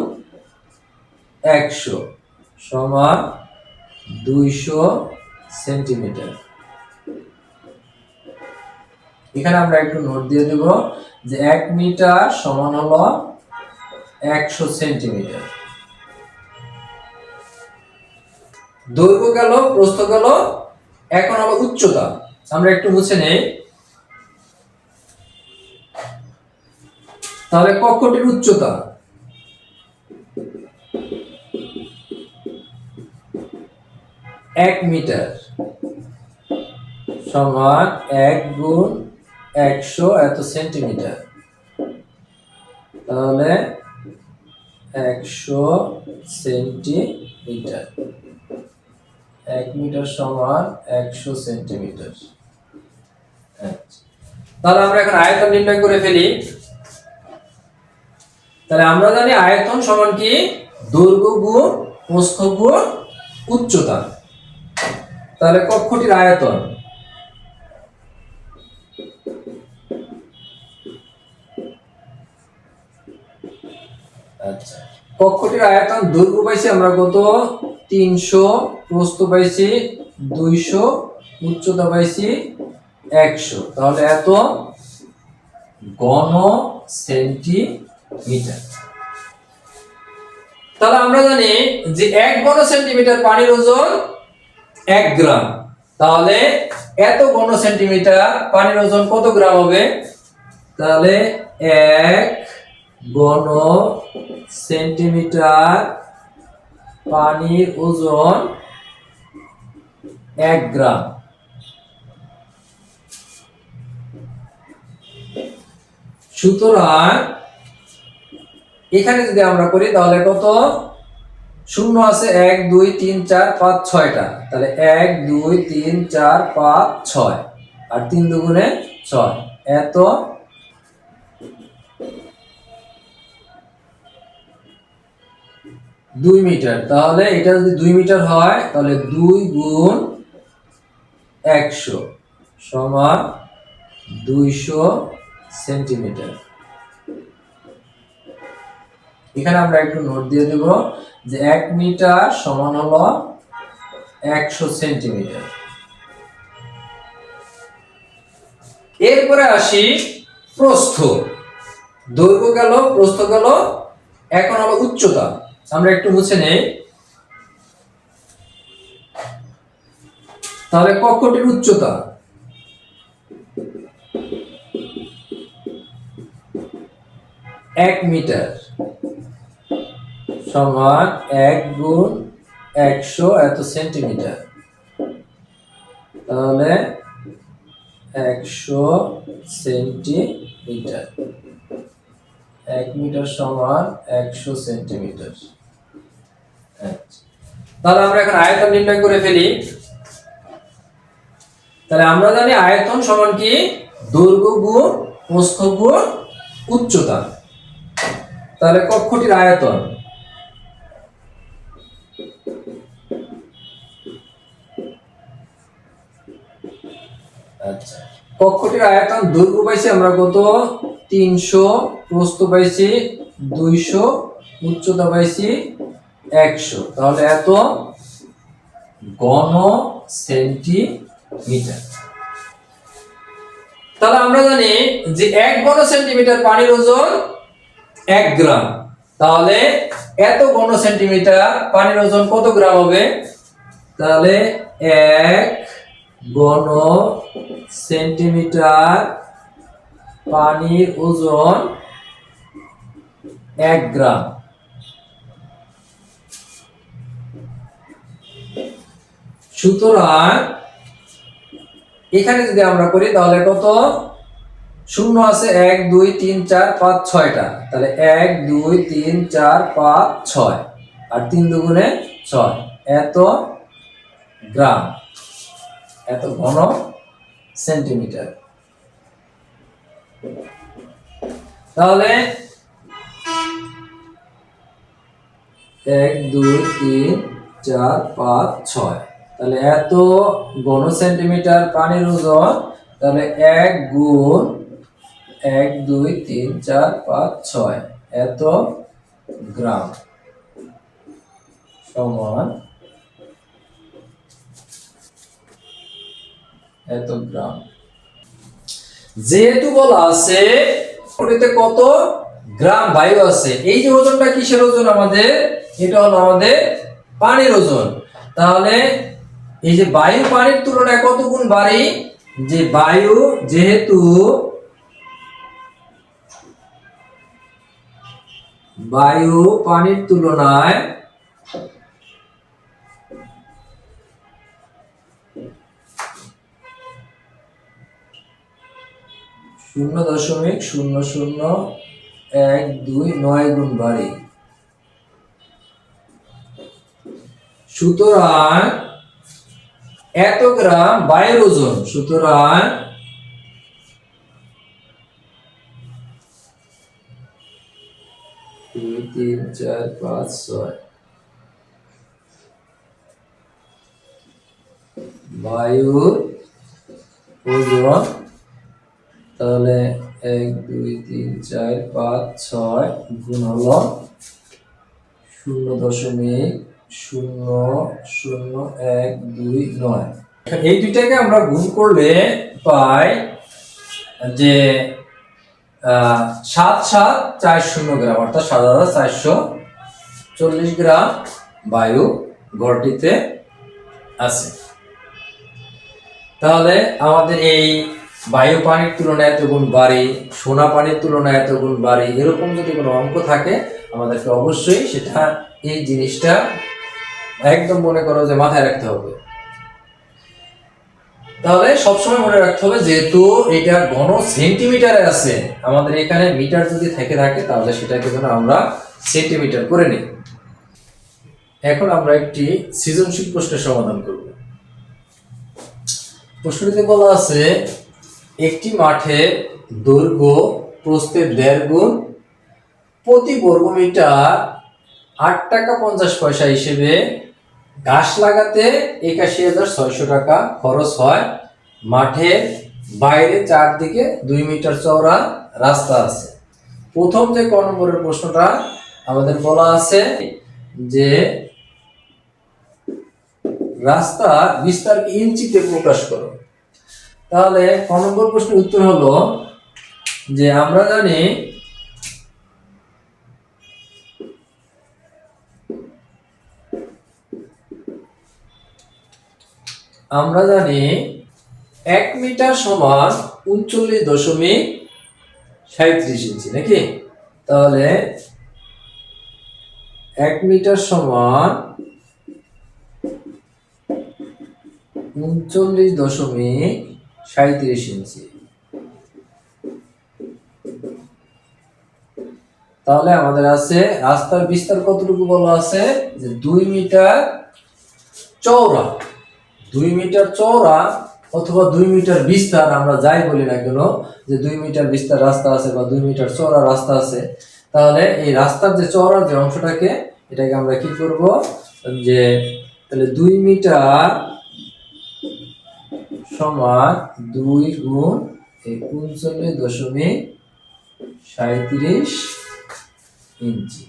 100 সমান 200 সেন্টিমিটার। এখানে আমরা একটু নোট দিয়ে দেব যে 1 মিটার সমান হলো 100 সেন্টিমিটার। দৈর্ঘ্য গেল, প্রস্থ গেল, এখন হলো উচ্চতা। আমরা একটু মুছে নেই। তাহলে কক্ষটির উচ্চতা এক মিটার সমান 1 গুণ 100 এত সেন্টিমিটার। তাহলে 100 সেন্টিমিটার, 1 মিটার সমান 100 সেন্টিমিটার। তাহলে আমরা এখন আয়তন নির্ণয় করে ফেলি। তাহলে আমরা জানি আয়তন সমান কি? দৈর্ঘ্য গুণ প্রস্থ গুণ উচ্চতা। তাহলে কক্ষটির আয়তন কক্ষটির আয়তন দৈর্ঘ্য পাইছি আমরা কত? 300, প্রস্থ পাইছি 200, উচ্চতা পাইছি 100। তাহলে এত ঘন সেন্টিমিটার। তাহলে আমরা জানি যে 1 ঘন সেন্টিমিটার পানির ওজন 1 গ্রাম। তাহলে এত ঘন সেন্টিমিটার পানির ওজন কত গ্রাম হবে? তাহলে 1 ঘন সেন্টিমিটার পানির ওজন 1 গ্রাম। সুতরাং এখানে যদি আমরা করি তাহলে কত? শূন্য আছে 1 2 3 4 5 6টা। তাহলে 1 2 3 4 5 6 আর 3 দুগুণে 6 এত 2 মিটার। তাহলে এটা যদি 2 মিটার হয় তাহলে 2 গুণ 100 সমান 200 সেন্টিমিটার। এখানে আমরা একটু নোট দিয়ে দেব যে 1 মিটার সমান হলো 100 সেন্টিমিটার। এরপরে আসি প্রস্থ। দৈর্ঘ্য গেল, প্রস্থ গেল, এখন হলো উচ্চতা। আমরা একটু মুছে নেই। তাহলে কক্ষটির উচ্চতা এক মিটার সমান 1 গুণ 100 এত সেন্টিমিটার। তাহলে 100 সেন্টিমিটার, 1 মিটার সমান 100 সেন্টিমিটার। তাহলে আমরা এখন আয়তন নির্ণয় করে ফেলি। তাহলে আমরা জানি আয়তন সমান কি? দৈর্ঘ্য গুণ প্রস্থ গুণ উচ্চতা। তাহলে কক্ষটির আয়তন কক্ষটির আয়তন দৈর্ঘ্য পাইছি আমরা কত? 300, প্রস্থ পাইছি 200, উচ্চতা পাইছি 100। তাহলে এত ঘন সেন্টিমিটার। তাহলে আমরা জানি যে 1 ঘন সেন্টিমিটার পানির ওজন 1 গ্রাম। তাহলে এত ঘন সেন্টিমিটার পানির ওজন কত গ্রাম হবে? তাহলে 1 ঘন সেন্টিমিটার পানির ওজন 1 গ্রাম। সুতরাং এখানে যদি আমরা করি তাহলে কত, শূন্য আছে 1 2 3 4 5 6টা, তাহলে 1 2 3 4 5 6 আর 3 দুগুণে 6, এত গ্রাম, এত ঘন সেন্টিমিটার। তাহলে 1 2 3 4 5 6, তাহলে এত ঘন সেন্টিমিটার পানির ওজন, তাহলে 1 গুণ 1 2 3 4 5 6 এত গ্রাম সমান এত গ্রাম। যেহেতু বলা আছে ওটাতে কত গ্রাম বায়ু আছে, এই যে ওজনটা কিসের ওজন আমাদের, এটা হলো আমাদের পানির ওজন। তাহলে এই যে বায়ু পানির তুলনায় কত গুণ ভারী, যে বায়ু যেহেতু বায়ু পানির তুলনায় 0.0012 গুণ ভারী, সুতরাং এত গ্রাম বায়ুর ওজন, সুতরাং দুই তিন চার পাঁচ ছয় বায়ুর ওজন, তাহলে 1 2 3 4 5 6 গুণ হলো 0.0012৯। এই দুইটাকে আমরা গুণ করলে পাই যে 7,740 গ্রাম, অর্থাৎ 7,440 গ্রাম বায়ু ঘরটিতে আছে। তাহলে আমাদের এই বায়ু পানির তুলনায় এত গুণ ভারী, সোনা পানির তুলনায় এত গুণ ভারী, এরকম যদি কোনো অঙ্ক থাকে আমাদেরকে অবশ্যই সেটা এই জিনিসটা একদম মনে করো যে মাথায় রাখতে হবে। তাহলে সবসময় মনে রাখতে হবে যেহেতু এটা ঘন সেন্টিমিটারে আছে, আমাদের এখানে মিটার যদি থেকে থাকে তাহলে সেটাকে যেন আমরা সেন্টিমিটার করে নিই। এখন আমরা একটি সৃজনশীল প্রশ্নের সমাধান করব। প্রশ্নটিতে বলা আছে একটি মাঠে দৈর্ঘ্য প্রস্থের 1.5 গুণ, প্রতি বর্গমিটার 8 টাকা 50 পয়সা হিসেবে ঘাস লাগাতে 81,600 টাকা খরচ হয়। মাঠের বাইরে চারদিকে 2 মিটার চওড়া রাস্তা আছে। প্রথম যে ক নম্বরের প্রশ্নটা আমাদের বলা আছে যে রাস্তা বিস্তারকে ইঞ্চিতে প্রকাশ করো। তাহলে ক নম্বর প্রশ্নের উত্তর হলো যে আমরা জানি আমরা জানি 1 মিটার সমান 39.37 ইঞ্চি নাকি। তাহলে 1 মিটার সমান 39.37 ইঞ্চি। তাহলে আমাদের আছে রাস্তার বিস্তার কতটুকু বলা আছে যে 2 মিটার চওড়া, 2 মিটার চওড়া অথবা 2 মিটার বিস্তার, আমরা যাই বলি না কেন যে 2 মিটার বিস্তার রাস্তা আছে বা 2 মিটার চওড়া রাস্তা আছে, তাহলে এই রাস্তার যে চওড়া যে অংশটাকে এটাকে আমরা কি করব যে তাহলে 2 মিটার সমান 2 গুণ 39.37 ইঞ্চি।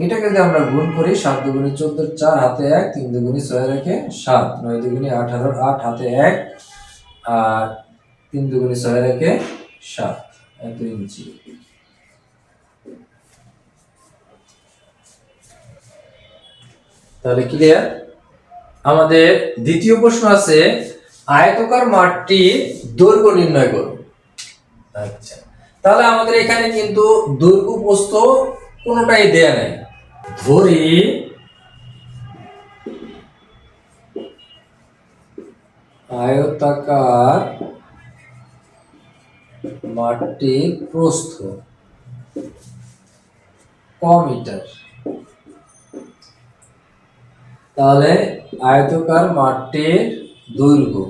এটাকে যদি আমরা গুণ করি 7 দুগুণে 14, 4 হাতে 1, 3 দুগুণে 6 রেখে 7, 9 দুগুণে 18, 8 হাতে 1 আর 3 দুগুণে 6 রেখে 7 এত ইঞ্চি। তাহলে ক্লিয়ার। আমাদের দ্বিতীয় প্রশ্ন আছে আয়তাকার মাঠটির দৈর্ঘ্য নির্ণয় করো। আচ্ছা, তাহলে আমাদের এখানে কিন্তু দৈর্ঘ্য প্রস্থ কোনোটাই দেয়া নাই। ধরি আয়তাকার মাঠটির প্রস্থ ক মিটার। তাহলে আয়তাকার মাঠটির দৈর্ঘ্য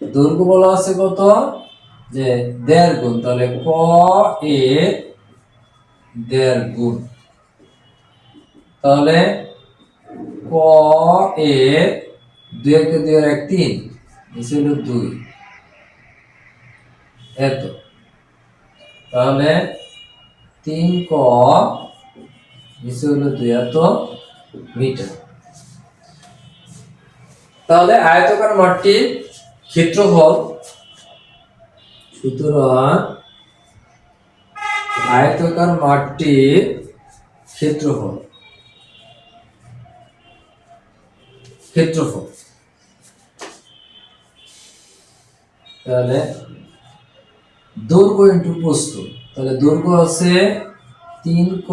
দৈর্ঘ্য বলা আছে কত, যে 1.5 গুণ, তাহলে ক এর 1.5 গুণ। তাহলে ক এর 2 কে 2 এর 1 3, নিচে হলো 2, এত। তাহলে 3 ক, নিচে হলো 2, এত মিটার। তাহলে আয়তাকার মাঠটির ক্ষেত্রফল, সুতরাং আয়তাকার মাঠটির ক্ষেত্রফল ক্ষেত্রফল তাহলে দৈর্ঘ্য ইন্টু প্রস্থ, তাহলে দৈর্ঘ্য আছে 3 ক,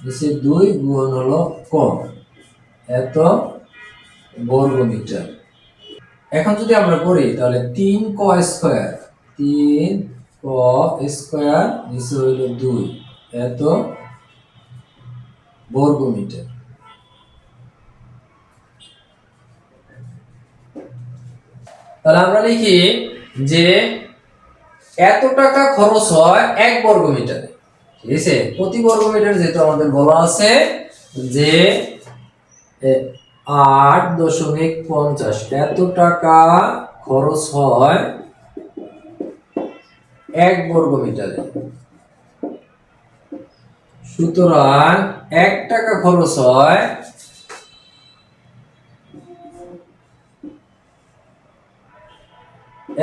নিচে 2 গুণ হলো ক, এত বর্গ মিটার। এখন যদি আমরা করি তাহলে 3 ক স্কয়ার, 3 ক স্কয়ার, নিচে হইল 2, এত বর্গ মিটার। তাহলে আমরা লিখি যে এত টাকা খরচ হয় 1 বর্গ মিটারে। ঠিক আছে, প্রতি বর্গ মিটার যেটা আমাদের বলা আছে যে 8.50, এত টাকা খরচ হয় 1 বর্গ মিটারে। সুতরাং 1 টাকা খরচ হয়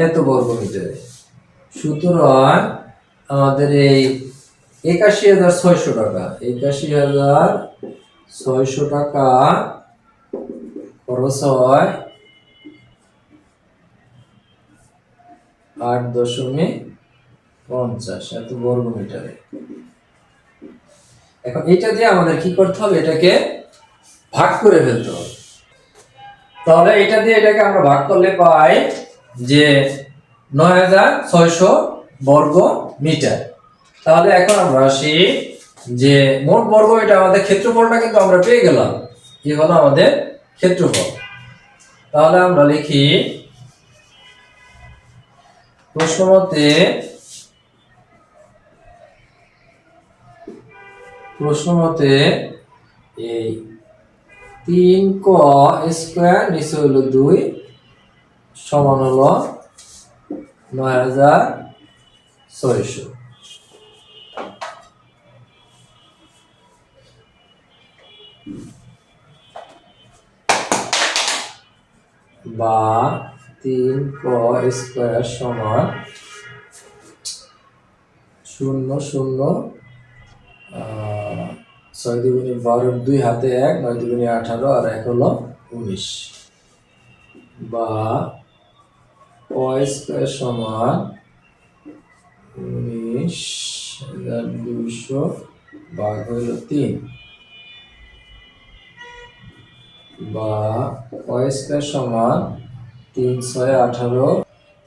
এত বর্গ মিটারে। সুতরাং আমাদের এই 81,600 টাকা, 81,600 টাকা খরচ হয় 8.50 এত বর্গ মিটারে। এখন এটা দিয়ে আমাদের কি করতে হবে, এটাকে ভাগ করে ফেলতে হবে। তাহলে এটা দিয়ে এটাকে আমরা ভাগ করলে পাই যে 9,600 বর্গ মিটার। তাহলে এখন আমরা আসি যে মোট বর্গ মিটার, আমাদের ক্ষেত্রফলটা কিন্তু আমরা পেয়ে গেলাম, এই হলো আমাদের ক্ষেত্রফল। তাহলে আমরা লিখি প্রশ্নমতে এই 3 ক স্কয়ার, নিচে হলো 2, সমান হলো 9,600। বা 3 ক স্কয়ার সমান 0 0, 6 দুগুণে 12, 2 হাতে 1, 9 দুগুণে 18, আর 1 হলো 19। বা ক স্কয়ার সমান 19,200 ভাগ হইল 3। বা ক স্কয়ার সমান 3 6 18,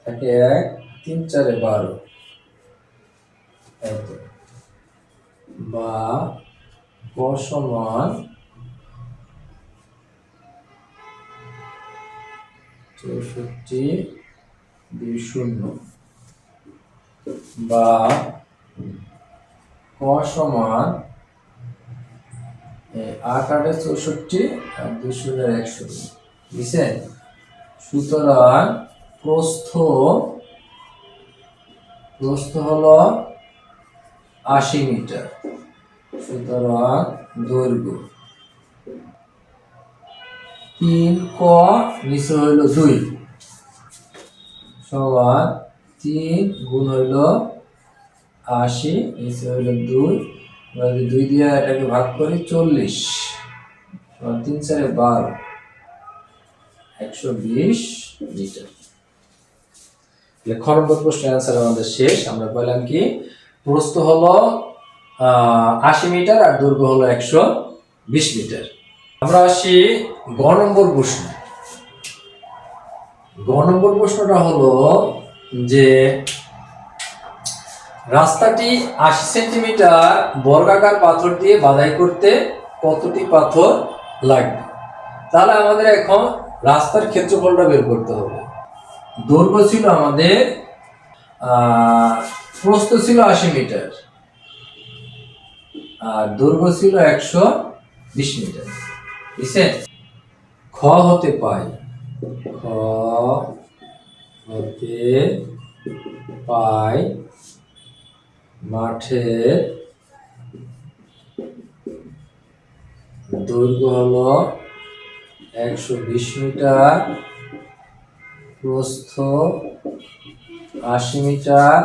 থাকে 1, 3 4 12, এত। বা ক সমান 64,200। বা ক সমান 8 8 64 আর 200 100, বুঝছেন? সুতরাং প্রস্থ হলো 80 মিটার। সুতরাং দৈর্ঘ্য 3 ক, নিচে হইল 2, সমান 3 গুণ হইল 80, নিচে হইল 2, 2 দিয়ে এটাকে ভাগ করি 40, 3 4 12, 120 মিটার। খ নম্বর প্রশ্নের অ্যান্সার আমাদের শেষ। আমরা পেলাম কি, প্রস্থ হলো 80 মিটার আর দৈর্ঘ্য হলো 120 মিটার। আমরা আসি গ নম্বর প্রশ্ন। গ নম্বর প্রশ্নটা হলো যে রাস্তাটি 80 সেন্টিমিটার বর্গাকার পাথর দিয়ে বাধাই করতে কতটি পাথর লাগবে? তাহলে আমাদের এখন রাস্তার ক্ষেত্রফলটা বের করতে হবে। দৈর্ঘ্য ছিল আমাদের প্রস্থ ছিল 80 মিটার আর দৈর্ঘ্য ছিল 120 মিটার। ঠিক আছে, খ হতে পাই, খ হতে পাই মাঠের দৈর্ঘ্য হলো 120 মিটার, প্রস্থ 80 মিটার,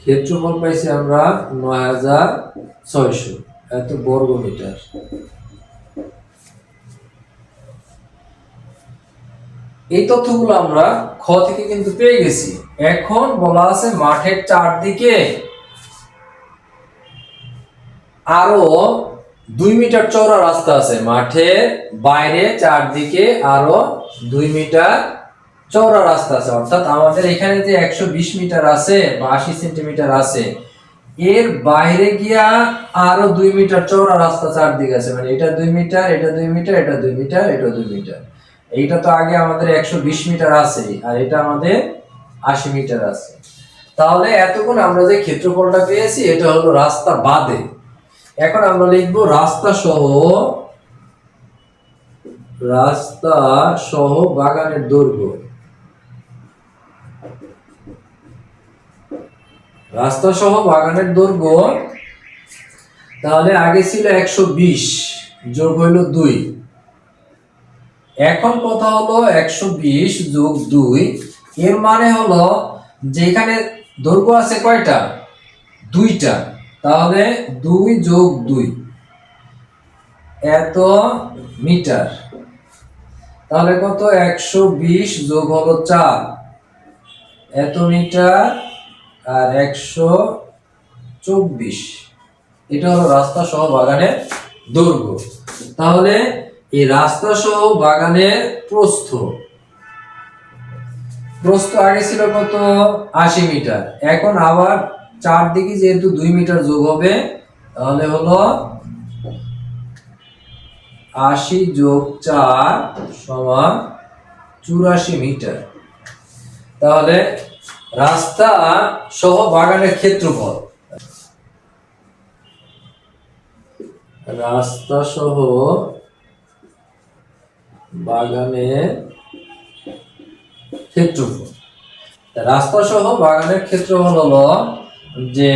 ক্ষেত্রফল পাইছি আমরা 9600 এত বর্গ মিটার। এই তথ্যগুলো আমরা খ থেকে কিন্তু পেয়ে গেছি। এখন বলা আছে মাঠের চারদিকে আরো 2 মিটার চওড়া রাস্তা আছে, মাঠের বাইরে চারদিকে আরো 2 মিটার চওড়া রাস্তা আছে। অর্থাৎ আমাদের এখানে যে 120 মিটার আছে বা 80 সেন্টিমিটার আছে, এর বাইরে গিয়া আরো 2 মিটার চওড়া রাস্তা চারদিকে আছে। মানে এটা 2 মিটার, এটা 2 মিটার, এটা 2 মিটার, এটা 2 মিটার। এইটা তো আগে আমাদের 120 মিটার আছে আর এটা আমাদের 80 মিটার আছে। তাহলে এতক্ষণ আমরা যে ক্ষেত্রফলটা পেয়েছি এটা হলো রাস্তা বাদে। এখন আমরা লিখব রাস্তা সহ বাগানের দৈর্ঘ্য। রাস্তা সহ বাগানের দৈর্ঘ্য তাহলে আগে ছিল 120 যোগ হইল 2, এখন কথা হলো 120 যোগ 2, এর মানে হলো যেখানে দৈর্ঘ্য আছে কয়টা? 2টা, তাহলে 2 যোগ 2 এত মিটার। তাহলে কত? 120 যোগ হলো 4 এত মিটার আর 124, এটা হলো রাস্তা সহ বাগানের দৈর্ঘ্য। তাহলে এই রাস্তা সহ বাগানের প্রস্থ আগে ছিল কত? 80 মিটার। এখন আবার চারদিকে যেহেতু 2 মিটার যোগ হবে তাহলে হলো 80 যোগ 4 সমান 84 মিটার। তাহলে রাস্তা সহ বাগানের ক্ষেত্রফল, রাস্তা সহ বাগানের ক্ষেত্রফল, রাস্তা সহ বাগানের ক্ষেত্রফল হলো যে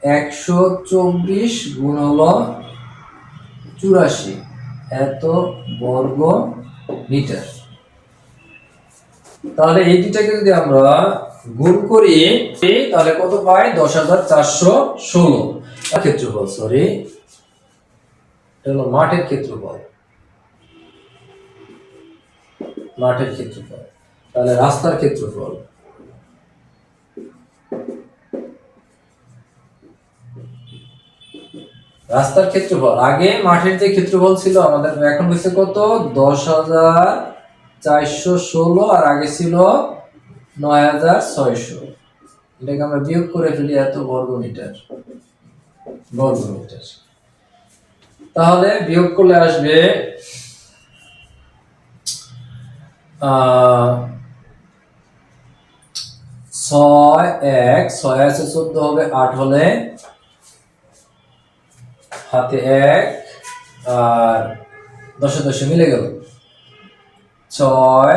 124 গুণ হলো 84 এত বর্গ মিটার। তাহলে এই দুটাকে যদি আমরা গুণ করি তাহলে কত পাই? 10,416 ক্ষেত্রফল। সরি, এটা হলো মাঠের ক্ষেত্রফল, মাঠের ক্ষেত্রফল। তাহলে রাস্তার ক্ষেত্রফল, রাস্তার ক্ষেত্রফল আগে মাঠের যে ক্ষেত্রফল ছিল আমাদের এখন হচ্ছে কত? 10,416 আর আগে ছিল 9,600। এটাকে আমরা বিয়োগ করে ফেলি, এত বর্গ মিটার, বর্গ মিটার। তাহলে বিয়োগ করলে আসবে 6 1 6 আছে 14 হবে 8 হলে হাতে 1 আর 10 10 মিলে গেল। 6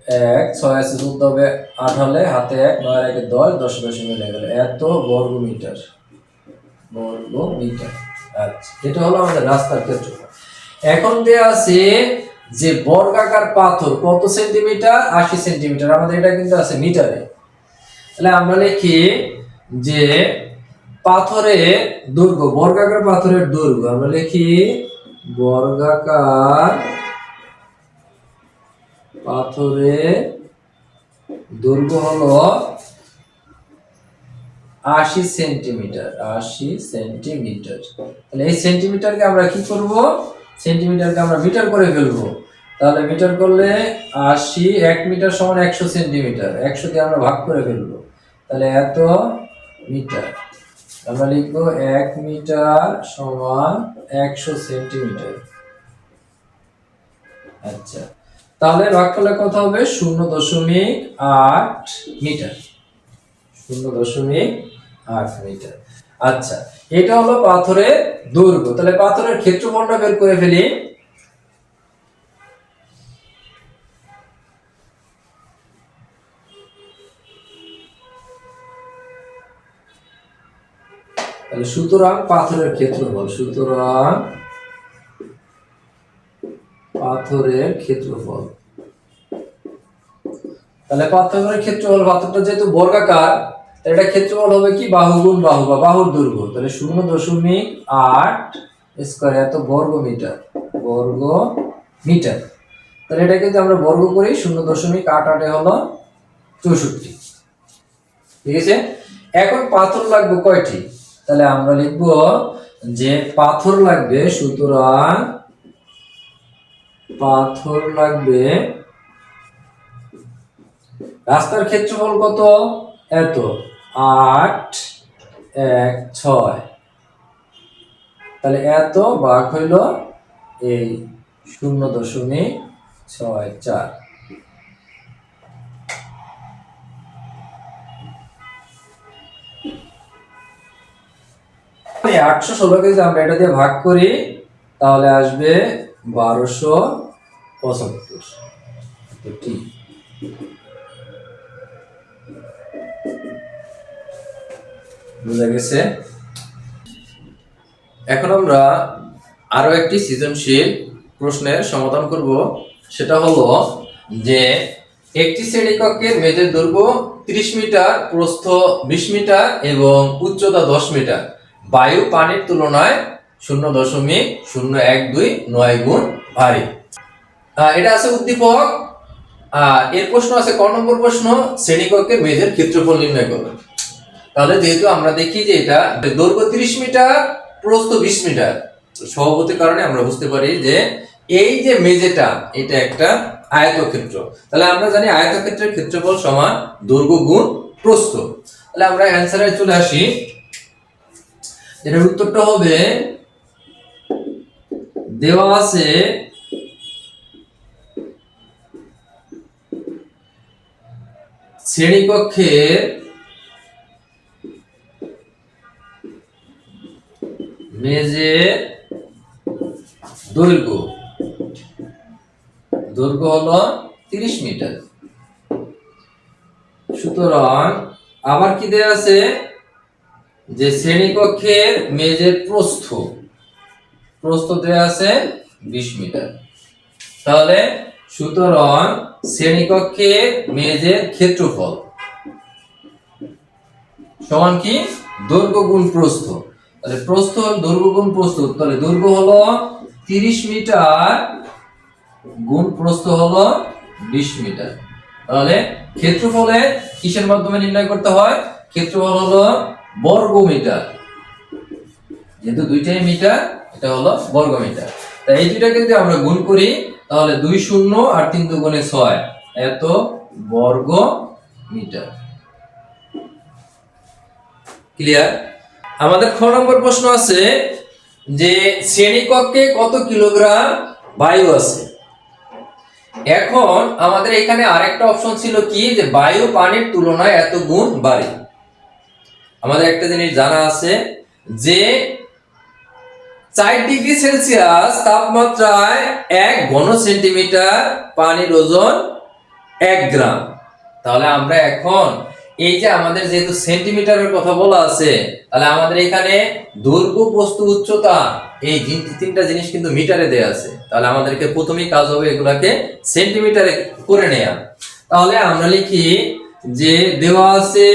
1 6 আছে 14 হবে 8 হলে হাতে 1 9 1 10 10 10 মিলে গেল, এত বর্গ মিটার, বর্গ মিটার। আচ্ছা, এটা হলো আমাদের রাস্তার ক্ষেত্রফল। এখন দেয়া আছে যে বর্গাকার পাথর কত সেন্টিমিটার? 80 সেন্টিমিটার। আমাদের এটা কিন্তু আছে মিটারে। তাহলে আমরা লিখি যে পাথরের দৈর্ঘ্য, বর্গাকার পাথরের দৈর্ঘ্য আমরা লিখি বর্গাকার পাথরের দৈর্ঘ্য হলো 80 সেন্টিমিটার, 80 সেন্টিমিটার। তাহলে এই সেন্টিমিটারকে আমরা কি করব? সেন্টিমিটারকে আমরা মিটার করে ফেলবো। তাহলে মিটার করলে 80, 1 মিটার সমান 100 সেন্টিমিটার, 100 দিয়ে আমরা ভাগ করে ফেলবো। তাহলে এত মিটার আমরা লিখবো 1 মিটার সমান 100 সেন্টিমিটার। আচ্ছা, তাহলে ভাগ করলে কত হবে? 0.8 মিটার, 0.8 মিটার। আচ্ছা, এটা হলো পাথরের দৈর্ঘ্য। তাহলে পাথরের ক্ষেত্রফলটা বের করে ফেলি। তাহলে সুতরাং পাথরের ক্ষেত্রফল, সুতরাং পাথরের ক্ষেত্রফল, তাহলে পাথরের ক্ষেত্রফল, পাথরটা যেহেতু বর্গাকার এটা ক্ষেত্রফল হবে কি? বাহু গুণ বাহু বা বাহুর দৈর্ঘ্য। তাহলে 0.8 স্কয়ার এত বর্গ মিটার, বর্গ মিটার। তাহলে এটা কিন্তু আমরা বর্গ করি, 0.88 হলো 64। ঠিক আছে, এখন পাথর লাগবে কয়টি? তাহলে আমরা লিখব যে পাথর লাগবে, সুতরাং পাথর লাগবে, রাস্তার ক্ষেত্রফল কত? এত 8, 1, 6। তাহলে এত ভাগ হইল এই 0.64। 816কে যদি আমরা এটা দিয়ে ভাগ করি তাহলে আসবে 1275। ঠিক, বুঝা গেছে? এখন আমরা আরো একটি সৃজনশীল প্রশ্নের সমাধান করব। সেটা হলো যে একটি শ্রেণীকক্ষের মেঝের দৈর্ঘ্য 30 মিটার, প্রস্থ 20 মিটার এবং উচ্চতা 10 মিটার। বায়ু পানির তুলনায় 0.0129 গুণ ভারী। এটা আছে উদ্দীপক। এর প্রশ্ন আছে ক নম্বর প্রশ্ন, শ্রেণীকক্ষের মেঝের ক্ষেত্রফল নির্ণয় করো। তাহলে যেহেতু আমরা দেখি যে এটা দৈর্ঘ্য 30 মিটার, প্রস্থ 20 মিটার, স্বভাবতের কারণে আমরা বুঝতে পারি যে এই যে মেঝেটা এটা একটা আয়তক্ষেত্র। তাহলে আমরা জানি আয়তক্ষেত্রের ক্ষেত্রফল সমান দৈর্ঘ্য গুণ প্রস্থ। তাহলে আমরা অ্যানসারে চলে আসি। এটার উত্তরটা হবে, দেওয়া আছে শ্রেণীকক্ষের মেঝের দৈর্ঘ্য হলো 30 মিটার। সুতরাং আবার কি দেয়া আছে যে শ্রেণীকক্ষের মেঝের প্রস্থ দেয়া আছে 20 মিটার। তাহলে সুতরাং শ্রেণীকক্ষের মেঝের ক্ষেত্রফল সমান কি? দৈর্ঘ্য গুণ প্রস্থ। তাহলে প্রস্থ দৈর্ঘ্য গুণ প্রস্থ, তাহলে দৈর্ঘ্য হলো 30 মিটার গুণ প্রস্থ হলো 20 মিটার। তাহলে ক্ষেত্রফলে কিসের মাধ্যমে নির্ণয় করতে হয়? ক্ষেত্রফল হলো বর্গ মিটার, যেহেতু দুইটাই মিটার, এটা হলো বর্গ মিটার। তাই এই দুইটাকে যদি আমরা গুণ করি তাহলে 2 শূন্য আর 3 দুগুণে 6, এত বর্গ মিটার। ক্লিয়ার? আমাদের খ নম্বর প্রশ্ন আছে যে শ্রেণীকক্ষে কত কিলোগ্রাম বায়ু আছে। এখন আমাদের এখানে আরেকটা অপশন ছিল কি, যে বায়ু পানির তুলনায় এত গুণ ভারী। আমাদের একটা জিনিস জানা আছে যে 4 ডিগ্রি সেলসিয়াস তাপমাত্রায় 1 ঘন সেন্টিমিটার পানির ওজন 1 গ্রাম। তাহলে আমরা এখন এই যে আমাদের যেহেতু সেন্টিমিটারের কথা বলা আছে, তাহলে আমাদের এখানে দৈর্ঘ্য, প্রস্থ, উচ্চতা এই তিনটা জিনিস কিন্তু মিটারে দেয়া আছে। তাহলে আমাদেরকে প্রথমেই কাজ হবে এগুলাকে সেন্টিমিটারে করে নেয়া। তাহলে আমরা লিখি যে দেওয়া আছে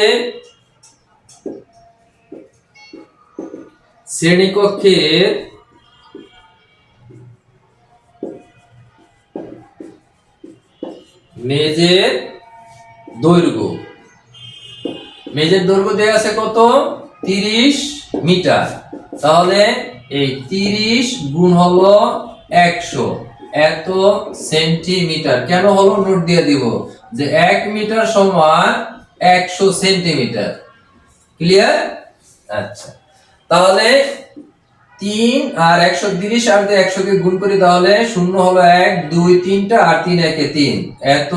শ্রেণীকক্ষের মেঝের দৈর্ঘ্য, দেয়া আছে কত? 30 মিটার। তাহলে এই 30 গুণ হলো 100 এত সেন্টিমিটার। কেন হলো নোট দিয়ে দিব যে 1 মিটার সমান 100 সেন্টিমিটার। ক্লিয়ার? আচ্ছা, তাহলে 3 আর 130 আর 100 কে গুণ করি, তাহলে শূন্য হলো 1 2 3টা আর 3 একে 3 এত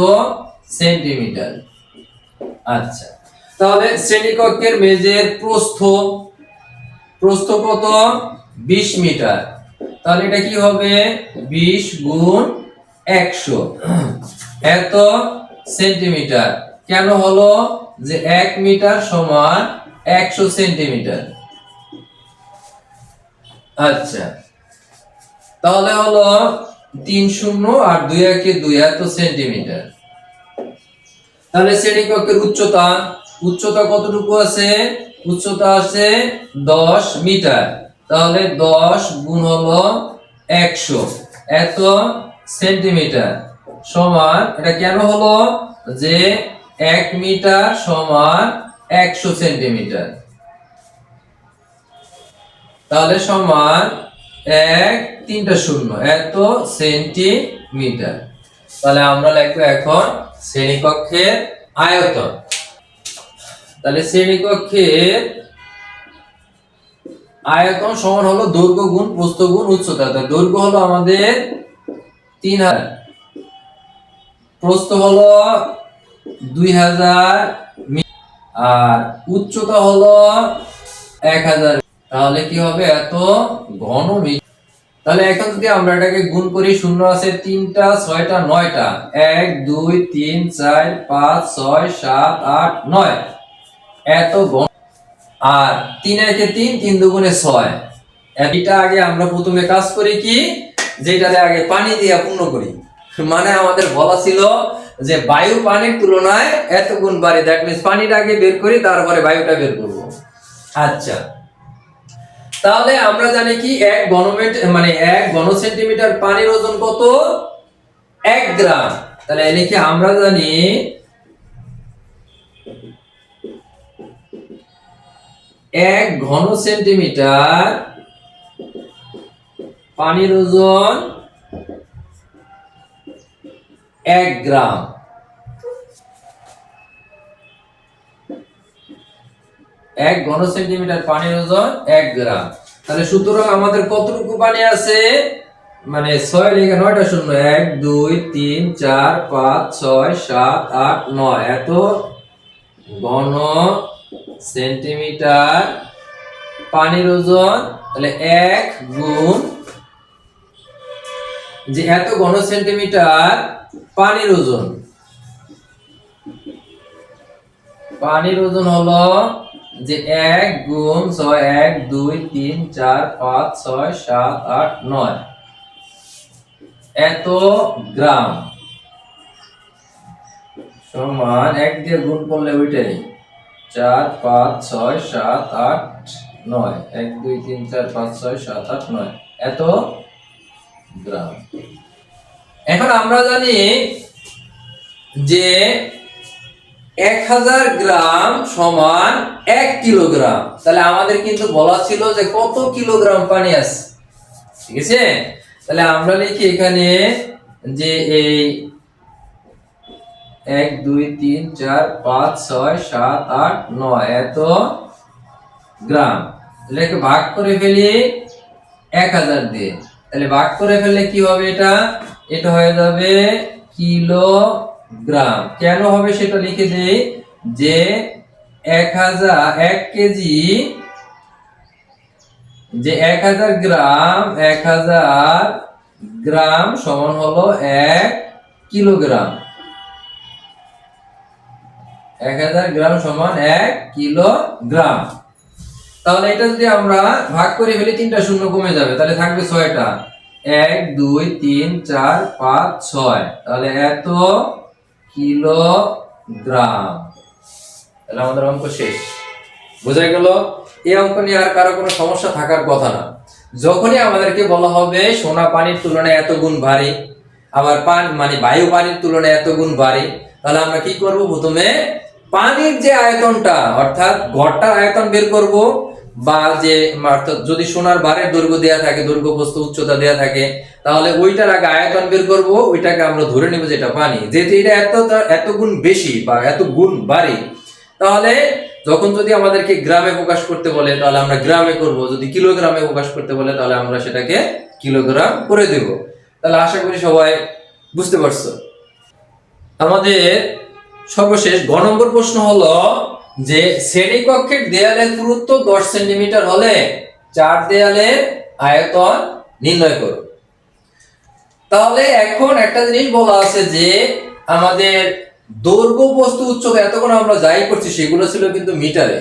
সেন্টিমিটার। আচ্ছা, তাহলে শ্রেণীকক্ষের মেঝের প্রস্থ কত? 20 মিটার। তাহলে এটা কি হবে 20 গুণ 100 এত সেন্টিমিটার। কেন হলো যে 1 মিটার সমান 100 সেন্টিমিটার। আচ্ছা, তাহলে হলো 3 শূন্য আর 2 একে 2 এত সেন্টিমিটার। তাহলে শ্রেণীকক্ষের উচ্চতা কতটুকু আছে? উচ্চতা আছে 10 মিটার। তাহলে 10 গুণ হলো 100 এত সেন্টিমিটার সমান, এটা কেন হলো যে 1 মিটার সমান 100 সেন্টিমিটার। তাহলে সমান 1 3টা শূন্য এত সেন্টিমিটার। তাহলে আমরা লিখবো এখন শ্রেণীকক্ষের আয়তন। তাহলে শ্রেণীকক্ষের আয়তন সমান হলো দৈর্ঘ্য গুণ প্রস্থ গুণ উচ্চতা। তাহলে দৈর্ঘ্য হলো আমাদের 3000, প্রস্থ হলো 2000 আর উচ্চতা হলো 1000। তাহলে কি হবে এত ঘন মিটার। তাহলে এখন যদি আমরা এটাকে গুণ করি, শূন্য আছে 3টা 6টা 9টা 1 2 3 4 5 6 7 8 9 এত ঘন। আর 3 একে 3 3 দুগুণে 6। এটা আগে আমরা প্রথমে কাজ করি কি, যেটাতে আগে পানি দিয়ে পূর্ণ করি। মানে আমাদের বলা ছিল যে বায়ু পানির তুলনায় এত গুণ বাড়ে। দ্যাট মিন্স পানিটা আগে বের করি, তারপরে বায়ুটা বের করব। আচ্ছা, তাহলে আমরা জানি কি 1 ঘন সেন্টিমিটার পানির ওজন কত? 1 গ্রাম। তাহলে লিখি আমরা জানি 1 ঘন সেন্টিমিটার পানির ওজন 1 গ্রাম। 1 ঘন সেন্টিমিটার পানির ওজন 1 গ্রাম। তাহলে সুতরাং আমাদের কতটুকু পানি আছে? মানে 6 লিখে 9টা শূন্য 1 2 3 4 5 6 7 8 9 এত ঘন সেন্টিমিটার পানির ওজন। তাহলে 1 গুণ যে এত ঘন সেন্টিমিটার পানির ওজন, পানির ওজন হলো যে 1 গুণ 6 1 2 3 4 5 6 7 8 9 এত গ্রাম সমান 1 দিয়ে গুণ করলে ওইটাই 4 5 6 7 8 9 1 2 3 4 5 6 7 8 9 এত গ্রাম। এখন আমরা জানি যে 1000 গ্রাম সমান 1 কিলোগ্রাম। তাহলে আমাদের কিন্তু বলা ছিল যে কত কিলোগ্রাম পানি আছে। ঠিক আছে, তাহলে আমরা লিখি এখানে যে এই 1 2 3 4 5 6 7 8 9 এত গ্রাম। এটাকে ভাগ করে ফেলি 1000 দিয়ে। তাহলে ভাগ করে ফেললে কি হবে? এটা হয়ে যাবে কিলোগ্রাম। কেন হবে সেটা লিখে দেই যে 1 কেজি, যে 1000 গ্রাম সমান হলো 1 কিলোগ্রাম। 1000 গ্রাম সমান 1 কিলোগ্রাম। তাহলে এটা যদি আমরা ভাগ করে ফেলি 3টা শূন্য কমে যাবে, তাহলে থাকবে 6টা 1 2 3 4 5 6। তাহলে এত কিলোগ্রাম। তাহলে আমাদের অঙ্ক শেষ। বোঝা গেল? এই অঙ্ক নিয়ে আর কারো কোনো সমস্যা থাকার কথা না। যখনই আমাদেরকে বলা হবে সোনা পানির তুলনায় এত গুণ ভারী, আবার বায়ু পানির তুলনায় এত গুণ ভারী, তাহলে আমরা কি করব? প্রথমে পানির যে আয়তনটা অর্থাৎ ঘরটার আয়তন বের করব। বা যে যদি সোনার বারের দৈর্ঘ্য দেয়া থাকে, দৈর্ঘ্য প্রস্থ উচ্চতা দেয়া থাকে, তাহলে ওইটার আগে আয়তন বের করব, ওইটাকে আমরা ধরে নিব যেটা পানি, যেহেতু এটা এত গুণ বেশি বা এত গুণ ভারী, তাহলে যখন যদি আমাদেরকে গ্রামে প্রকাশ করতে বলে তাহলে আমরা গ্রামে করব, যদি কিলোগ্রামে প্রকাশ করতে বলে তাহলে আমরা সেটাকে কিলোগ্রাম করে দেব। তাহলে আশা করি সবাই বুঝতে পারছো। আমাদের সর্বশেষ গ নম্বর প্রশ্ন হলো যে শ্রেণীকক্ষের দেয়ালের পুরুত্ব 10 সেন্টিমিটার হলে চার দেয়ালের আয়তন নির্ণয় করো। তাহলে এখন একটা জিনিস বলা আছে যে আমাদের দৈর্ঘ্য বস্তু উচ্চতা এতক্ষণ আমরা যাই করছি সেগুলো ছিল কিন্তু মিটারে,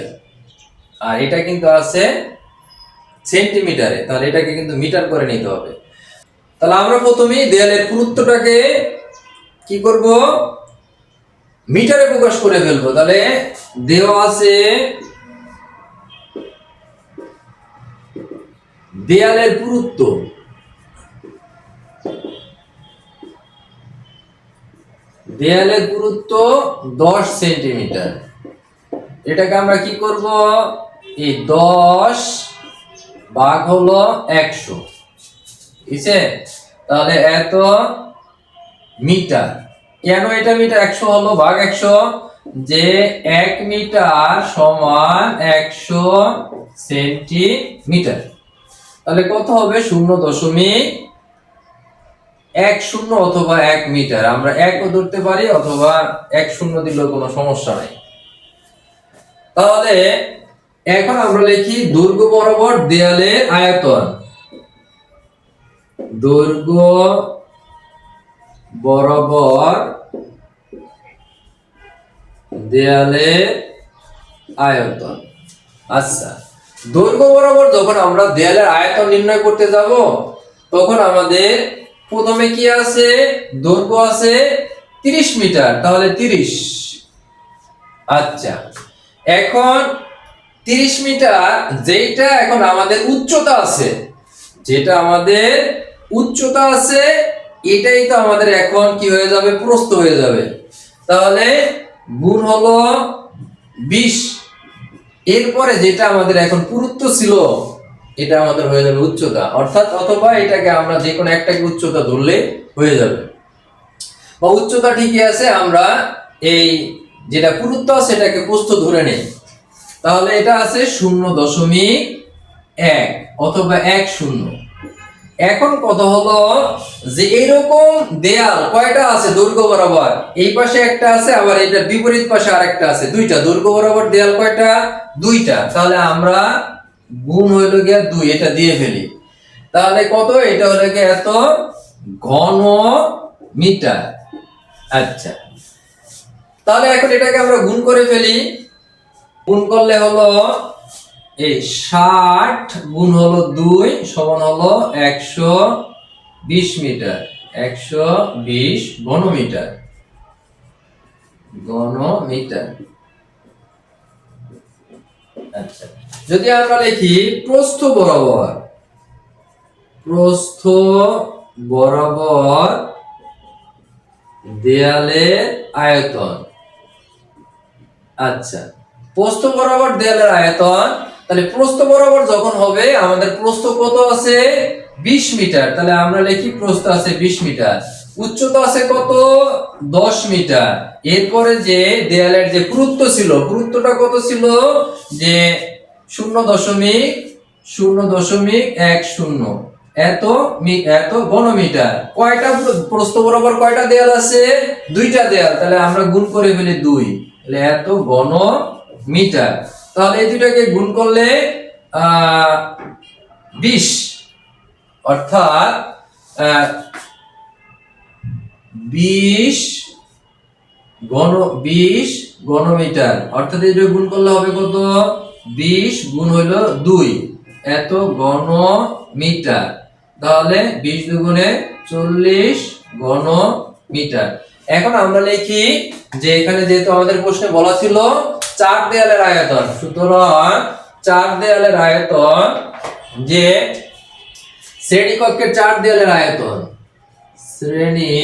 আর এটা কিন্তু আছে সেন্টিমিটারে, তাহলে এটাকে কিন্তু মিটার করে নিতে হবে। তাহলে আমরা প্রথমেই দেয়ালের পুরুত্বটাকে কি করব, মিটারে প্রকাশ করে ফেলবো। তাহলে দেওয়া আছে দেয়ালের পুরুত্ব, দেয়ালের পুরুত্ব 10 সেন্টিমিটার। এটাকে আমরা কি করব, এই 10 ভাগ হলো 100, ঠিক আছে? তাহলে এত মিটার। কেন এটা মিটার 100 হলো ভাগ 100, যে 1 মিটার সমান 100 সেন্টিমিটার। তাহলে কত হবে 0.10 অথবা 1 মিটার। আমরা 1 ও ধরতে পারি অথবা 10 দিলেও কোনো সমস্যা নাই। তাহলে এখন আমরা লিখি দৈর্ঘ্য বরাবর দেয়ালের আয়তন, দৈর্ঘ্য বরাবর দেয়ালের আয়তন। আচ্ছা, দৈর্ঘ্য বরাবর যখন আমরা দেয়ালের আয়তন নির্ণয় করতে যাব তখন আমাদের প্রথমে কি আছে, দৈর্ঘ্য আছে 30 মিটার, তাহলে 30। আচ্ছা, এখন 30 মিটার যেটা এখন আমাদের উচ্চতা আছে, যেটা আমাদের উচ্চতা আছে এটাই তো আমাদের এখন কি হয়ে যাবে, প্রস্থ হয়ে যাবে। তাহলে গুণ হলো 20, এরপরে যেটা আমাদের এখন পুরুত্ব ছিল এটা আমাদের হয়ে যাবে উচ্চতা, অর্থাৎ অথবা এটাকে আমরা যে কোনো একটাকে উচ্চতা ধরলে হয়ে যাবে। বা উচ্চতা ঠিকই আছে, আমরা এই যেটা পুরুত্ব সেটাকে প্রস্থ ধরে নেই। তাহলে এটা আছে 0.1 অথবা 10। এখন কত হলো যে এরকম দেয়াল কয়টা আছে দৈর্ঘ্য বরাবর, এই পাশে একটা আছে, আবার এটা বিপরীত পাশে আরেকটা আছে, দুইটা দৈর্ঘ্য বরাবর দেয়াল কয়টা, দুইটা। তাহলে আমরা গুণ হইলো গিয়া 2, এটা দিয়ে ফেলি। তাহলে কত, এটা হলো গিয়া এত ঘন মিটার। আচ্ছা, তাহলে এখন এটাকে আমরা গুণ করে ফেলি। গুণ করলে হলো এই 60 গুণ হলো 2 সমান হলো 120 মিটার, 120 ঘনমিটার, ঘনমিটার। আচ্ছা, যদি আমরা লিখি প্রস্থ বরাবর, প্রস্থ বরাবর দেয়ালের আয়তন। আচ্ছা, প্রস্থ বরাবর দেয়ালের আয়তন, তাহলে প্রস্থ বরাবর যখন হবে আমাদের প্রস্থ কত আছে 20 মিটার, তাহলে আমরা লিখি প্রস্থ আছে 20 মিটার, উচ্চতা আছে কত 10 মিটার। এরপরে যে দেয়ালের যে পুরুত্ব ছিল, পুরুত্বটা কত ছিল, যে 0.10 এত এত ঘনমিটার। কয়টা প্রস্থ বরাবর কয়টা দেয়াল আছে, দুইটা দেয়াল, তাহলে আমরা গুণ করে ফেলি 2, তাহলে এত ঘন মিটার। তাহলে এই দুটাকে গুণ করলে 20, অর্থাৎ 20 ঘনমিটার, অর্থাৎ এই দুটো গুণ করলে হবে কত, 20 গুণ হলো 2, এত ঘন মিটার। তাহলে 20 দুগুণে 40 ঘন মিটার। এখন আমরা লিখি যে এখানে যেহেতু আমাদের প্রশ্নে বলা ছিল চার দেয়ালের আয়তন, সুতরাং চার দেয়ালের আয়তন, যে শ্রেণীকক্ষের চার দেয়ালের আয়তন, শ্রেণী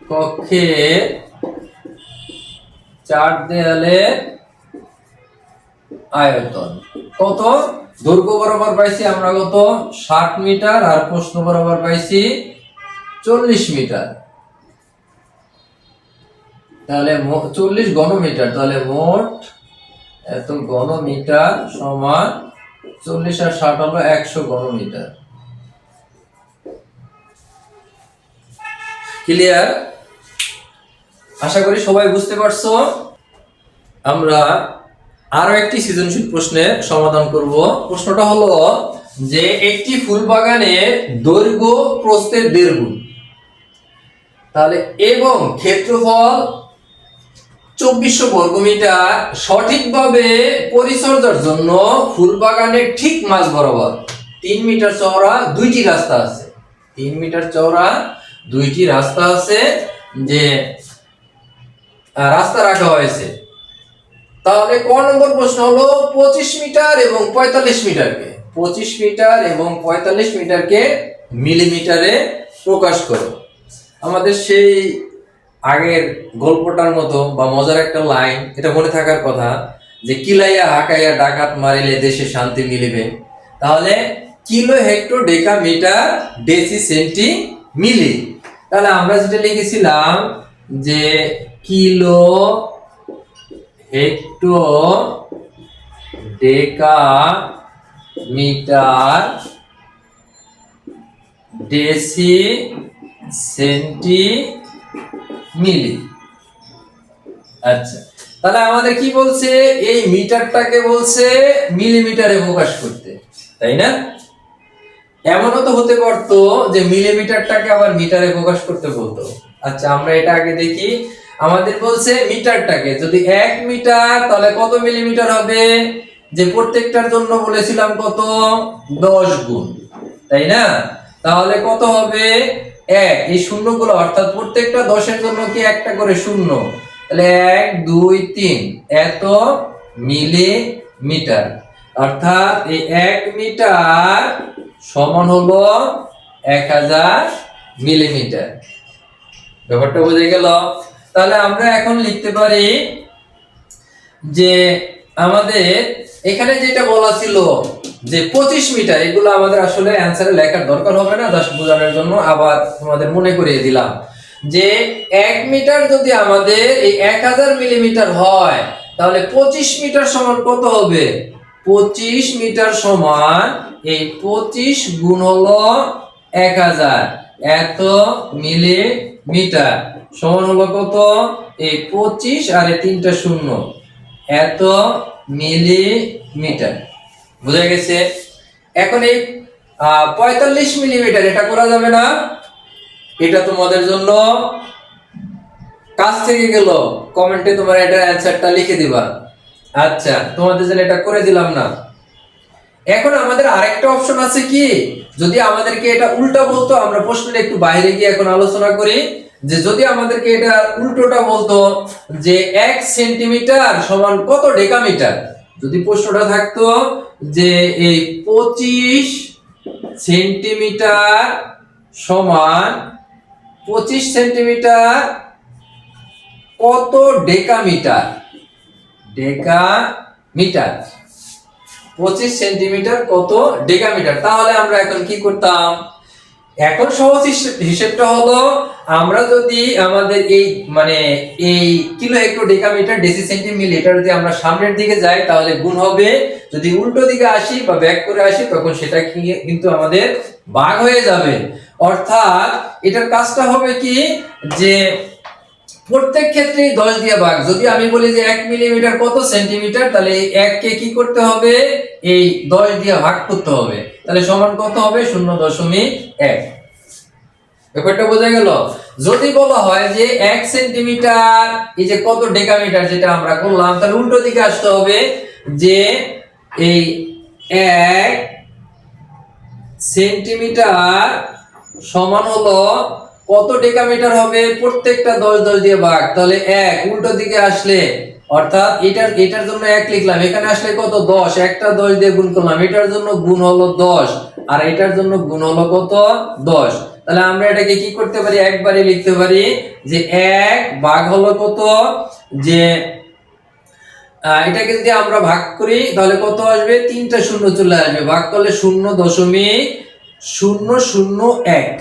কক্ষের চার দেয়ালের আয়তন। কত? দৈর্ঘ্য বরাবর পাইছি আমরা কত 60 মিটার, আর প্রস্থ বরাবর পাইছি 40 মিটার। তাহলে 40 ঘনমিটার, তাহলে মোট এত ঘনমিটার সমান 40 আর 60 হলো 100 ঘনমিটার। ক্লিয়ার? আশা করি সবাই বুঝতে পারছো। আমরা আরো একটি সৃজনশীল প্রশ্নের সমাধান করব। প্রশ্নটা হলো যে একটি ফুল বাগানের দৈর্ঘ্য প্রস্থের 1.5 গুণ, তাহলে এবং ক্ষেত্রফল 2400 বর্গমিটার, সঠিকভাবে পরিচর্যার জন্য ফুল বাগানের ঠিক মাঝ বরাবর 3 মিটার চওড়া 2টি রাস্তা আছে। 3 মিটার চওড়া 2টি রাস্তা আছে, যে রাস্তা রাখা হয়েছে। তাহলে ক নম্বর প্রশ্ন হলো 25 মিটার এবং 45 মিটারকে 25 মিটার এবং 45 মিটারকে মিলিমিটারে প্রকাশ করো। আমাদের সেই আগের গল্পটার মতো বা মজার একটা লাইন, এটা মনে থাকার কথা, যে কিলাইয়া হাকাইয়া ডাকাত মারিলে দেশে শান্তি মিলিবে। তাহলে kilo hecto deca metre deci centi milli. তাহলে আমরা যেটা লিখেছিলাম যে kilo hecto deca metre deci centi milli. আচ্ছা, তাহলে আমাদের কি বলছে, এই মিটারটাকে বলছে মিলিমিটারে প্রকাশ করতে, তাই না? এমনও তো হতে পারতো যে মিলিমিটারটাকে আবার মিটারে প্রকাশ করতে বলতো। আচ্ছা, আমরা এটা আগে দেখি। আমাদের বলছে মিটারটাকে যদি 1 মিটার, তাহলে কত মিলিমিটার হবে? যে প্রত্যেকটার জন্য বলেছিলাম কত 10 গুণ, তাই না? তাহলে কত হবে 1, এই শূন্যগুলো অর্থাৎ প্রত্যেকটা 10-এর জন্য কি একটা করে শূন্য, তাহলে 1 2 3 এত মিলিমিটার। অর্থাৎ এই 1 মিটার সমান হলো 1000 মিলিমিটার। ব্যাপারটা বোঝা গেল? তাহলে আমরা এখন লিখতে পারি যে আমাদের এখানে যেটা বলা ছিল যে 25 মিটার, এগুলো আমাদের আসলে অ্যানসারে লেখার দরকার হবে না, জাস্ট বোঝানোর জন্য আবার তোমাদের মনে করিয়ে দিলাম যে 1 মিটার যদি আমাদের এই 1000 মিলিমিটার হয়, তাহলে 25 মিটার সমান কত হবে? 25 মিটার সমান এই 25 গুণ হলো 1000 এত মিলিমিটার সমান হলো কত? এই 25 আর এই 3টা শূন্য এত মিলিমিটার। বুঝা গেছে? এখন এই 45 মিলিমিটার এটা করা যাবে না, এটা তোমাদের জন্য কাজ থেকে গেল। কমেন্টে তোমরা এটার অ্যানসারটা লিখে দিবা। আচ্ছা, তোমাদের জন্য এটা করে দিলাম না। এখন আমাদের আরেকটা অপশন আছে কি, যদি আমাদেরকে এটা উল্টা বলতো, আমরা প্রশ্নটা একটু বাইরে গিয়ে এখন আলোচনা করি, যে যদি আমাদেরকে এটা উল্টোটা বলতো যে 1 সেন্টিমিটার সমান কত ডেকামিটার, যদি প্রশ্নটা থাকতো যে এই 25 সেন্টিমিটার সমান 25 সেন্টিমিটার কত ডেকামিটার, 25 সেন্টিমিটার কত ডেকামিটার, তাহলে আমরা এখন কি করতাম? এখন সহজ হিসেবটা হলো, আমরা যদি আমাদের এই এই kilo hectare decametre deci centimetre যদি আমরা সামনের দিকে যাই, তাহলে গুণ হবে। যদি উল্টো দিকে আসি বা ব্যাক করে আসি, তখন সেটা কিন্তু আমাদের ভাগ হয়ে যাবে। অর্থাৎ এটার কাজটা হবে কি, যে প্রত্যেক ক্ষেত্রে 10 দিয়ে ভাগ। যদি আমি বলি যে 1 মিলিমিটার কত সেন্টিমিটার, তাহলে এই 1 কে কি করতে হবে? এই 10 দিয়ে ভাগ করতে হবে। তাহলে সমান কত হবে? 0.1। ব্যাপারটা বোঝা গেল? যদি বলা হয় যে 1 সেন্টিমিটার এই যে কত ডেকামিটার, যেটা আমরা করলাম, তাহলে উল্টো দিকে আসতে হবে, যে এই 1 সেন্টিমিটার সমান হলো কত ডেকামিটার হবে? প্রত্যেকটা 10 দিয়ে ভাগ, তাহলে 1 উল্টো দিকে আসলে, অর্থাৎ এটার জন্য 1 লিখলাম, এখানে আসলে কত? 10, একটা 10 দিয়ে গুণ করলাম, এটার জন্য গুণ হলো 10, আর এটার জন্য গুণ হলো কত? 10। তাহলে আমরা এটাকে কি করতে পারি? একবারে লিখতে পারি যে 1 ভাগ হলো কত? যে এটাকে যদি আমরা ভাগ করি তাহলে কত আসবে, 3টা শূন্য চলে আসবে, ভাগ করলে 0.001,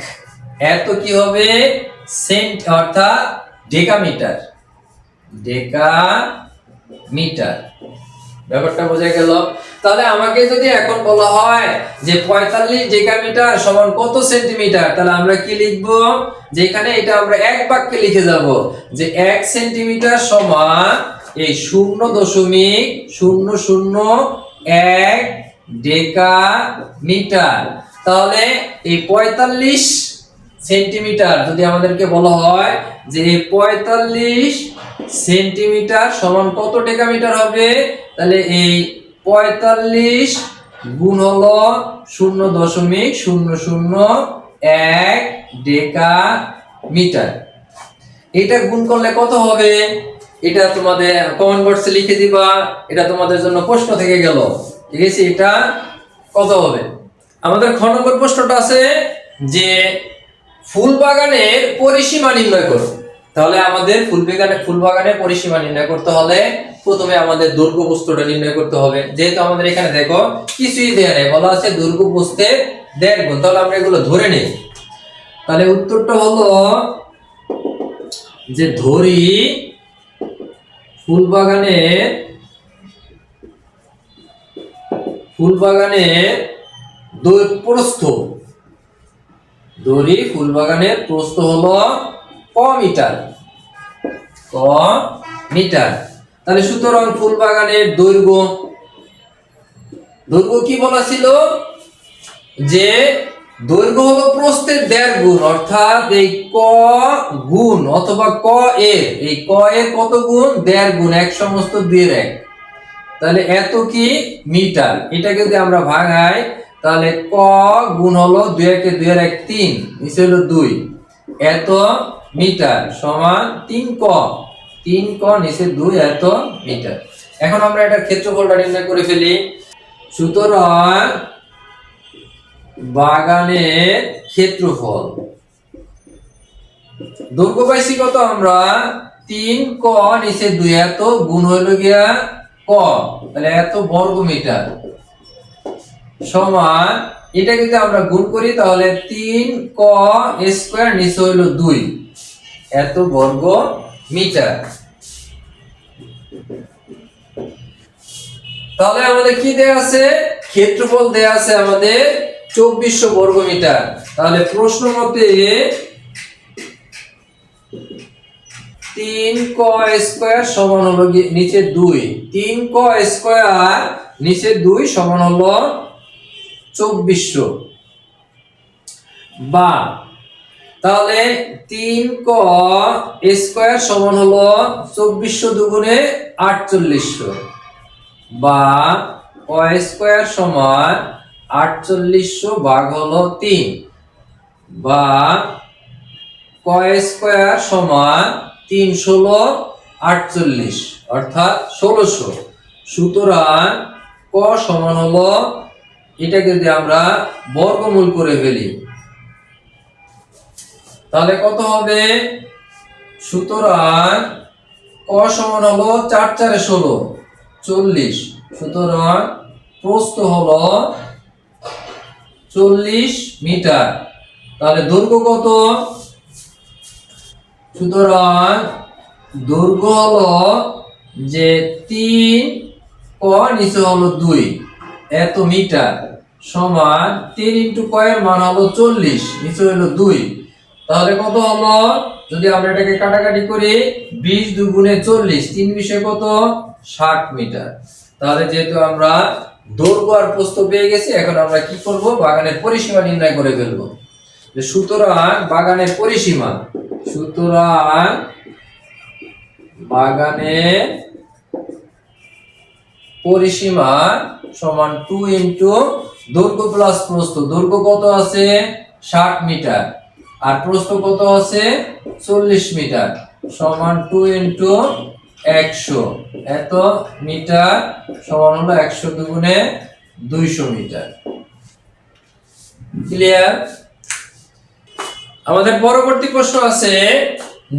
এত কি হবে সেন্ট অর্থাৎ ডেকামিটার। ডেকামিটার ব্যাপারটা বোঝা গেল। তাহলে আমাকে যদি এখন বলা হয় যে 45 ডেকামিটার সমান কত সেন্টিমিটার, তাহলে আমরা কি লিখব, যে এখানে এটা আমরা এক বাক্যে লিখে যাব যে 1 সেন্টিমিটার সমান এই 0.001 ডেকামিটার। তাহলে এই 45 সেন্টিমিটার যদি আমাদেরকে বলা হয় যে 45 সেন্টিমিটার সমান কত ডেকামিটার হবে, তাহলে এই 45 গুণ হলো 0.001 ডেকামিটার। এটা গুণ করলে কত হবে, এটা তোমাদের কমেন্ট বক্সে লিখে দিবা, এটা তোমাদের জন্য প্রশ্ন থেকে গেল। ঠিক আছে, এটা কত হবে। আমাদের খ নম্বর প্রশ্নটা আছে যে ফুল বাগানের পরিসীমা নির্ণয় করো। তাহলে আমাদের ফুল বাগানের পরিসীমা নির্ণয় করতে হলে প্রথমে আমাদের দৈর্ঘ্য প্রস্থটা নির্ণয় করতে হবে। যেহেতু আমাদের এখানে দেখো কিছুই দেয়া নেই, বলা আছে দৈর্ঘ্য প্রস্থে 1.5 গুণ, তাহলে আমরা এগুলো ধরে নেই। তাহলে উত্তরটা হলো যে ধরি ফুল বাগানের প্রস্থ, দড়ি ফুল বাগানের প্রস্থ হলো ক মিটার। তাহলে সুতরাং ফুল বাগানের দৈর্ঘ্য কি বলা ছিল, যে দৈর্ঘ্য হলো প্রস্থের 1.5 গুণ, অর্থাৎ এই ক গুণ অথবা ক এর কত গুণ, 1.5 গুণ, 1 সমস্ত 2 এর 1, তাহলে এত কি মিটার। এটাকে যদি আমরা ভাঙাই তাহলে ক গুণ হলো 2 একে 2 এর 1 3, নিচে হলো 2, এত মিটার সমান 3 ক নিচে 2, এত মিটার। এখন আমরা এটার ক্ষেত্রফলটা নির্ণয় করে ফেলি। সুতরাং বাগানের ক্ষেত্রফল, দৈর্ঘ্য পাইছি কত আমরা, 3 ক নিচে 2, এত গুণ হইল গিয়া ক, তাহলে এত বর্গ মিটার সমান, এটা যদি আমরা গুণ করি তাহলে 3 ক স্কয়ার নিচে হইল 2, এত বর্গ মিটার। তাহলে আমাদের কি দেয়া আছে, ক্ষেত্রফল দেয়া আছে আমাদের 2400 বর্গ মিটার। তাহলে প্রশ্ন মতে 3 ক স্কয়ার সমান হলো নিচে 2, 3 ক স্কয়ার নিচে 2 সমান হলো 2400, বা তাহলে 3 ক স্কয়ার সমান হলো 2400 দুগুণে 4800, বা ক স্কয়ার সমান 4800 ভাগ হলো 3, বা ক স্কয়ার সমান 3 ষোলো 48, অর্থাৎ 1600। সুতরাং ক সমান হলো, এটাকে যদি আমরা বর্গমূল করে ফেলি তাহলে কত হবে, সুতরাং ক সমান হলো 4 4 16 40, সুতরাং প্রস্থ হলো 40 মিটার। তাহলে দৈর্ঘ্য কত, সুতরাং দৈর্ঘ্য হলো যে 3 ক নিচে হলো 2, এত মিটার সমান 3 ইন্টু ক এর মান হলো 40, নিচে হলো 2, তাহলে কত হলো, যদি আমরা এটাকে কাটাকাটি করি 20 দুগুণে 40, 3 বিশে কত 60 মিটার। তাহলে যেহেতু আমরা দৈর্ঘ্য আর প্রস্থ পেয়ে গেছি, এখন আমরা কি করব, বাগানের পরিসীমা নির্ণয় করে ফেলব। সুতরাং বাগানের পরিসীমা, সুতরাং বাগানের পরিসীমা সমান 2 ইন্টু দৈর্ঘ্য প্লাস প্রস্থ। দৈর্ঘ্য কত আছে 60 মিটার আর প্রস্থ কত আছে 40 মিটার, সমান 2 ইন্টু 100, এত মিটার সমান হলো 100 দুগুণে 200 মিটার। ক্লিয়ার। আমাদের পরবর্তী প্রশ্ন আছে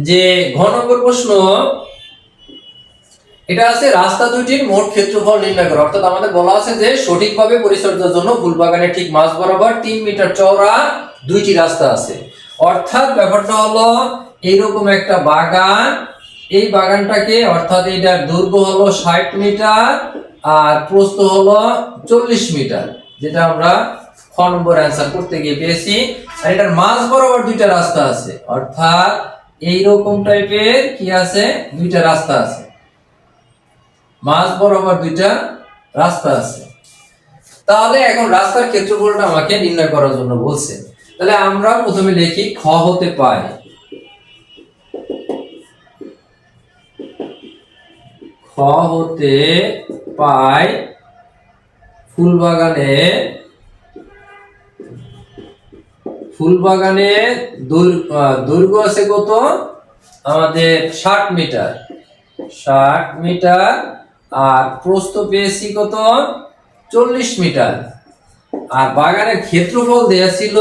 যে ঘ নম্বর প্রশ্ন, এটা আছে রাস্তা দুইটির মোট ক্ষেত্রফল নির্ণয় করো। অর্থাৎ আমাদের বলা আছে যে সঠিকভাবে পরিচর্যার জন্য ফুলবাগানের ঠিক মাঝ বরাবর 3 মিটার চওড়া দুইটি রাস্তা আছে। অর্থাৎ ব্যাপারটা হলো এইরকম একটা বাগান, এই বাগানটাকে অর্থাৎ এটার দৈর্ঘ্য হলো 60 মিটার আর প্রস্থ হলো 40 মিটার, যেটা আমরা খ নম্বর অ্যান্সার করতে গিয়ে পেয়েছি। আর এটার মাঝ বরাবর দুইটা রাস্তা আছে, অর্থাৎ এইরকম টাইপের কি আছে, দুইটা রাস্তা আছে, মাঝ বরাবর দুইটা রাস্তা আছে। তাহলে এখন রাস্তার ক্ষেত্রফলটা আমাকে নির্ণয় করার জন্য বলছে। তাহলে আমরা প্রথমে লিখি খ হতে পাই, খ হতে পাই ফুলবাগানের দৈর্ঘ্য আছে কত, আমাদের 60 মিটার, 60 মিটার আর প্রস্থ পেয়েছি কত, 40 মিটার। আর বাগানের ক্ষেত্রফল দেয়া ছিল,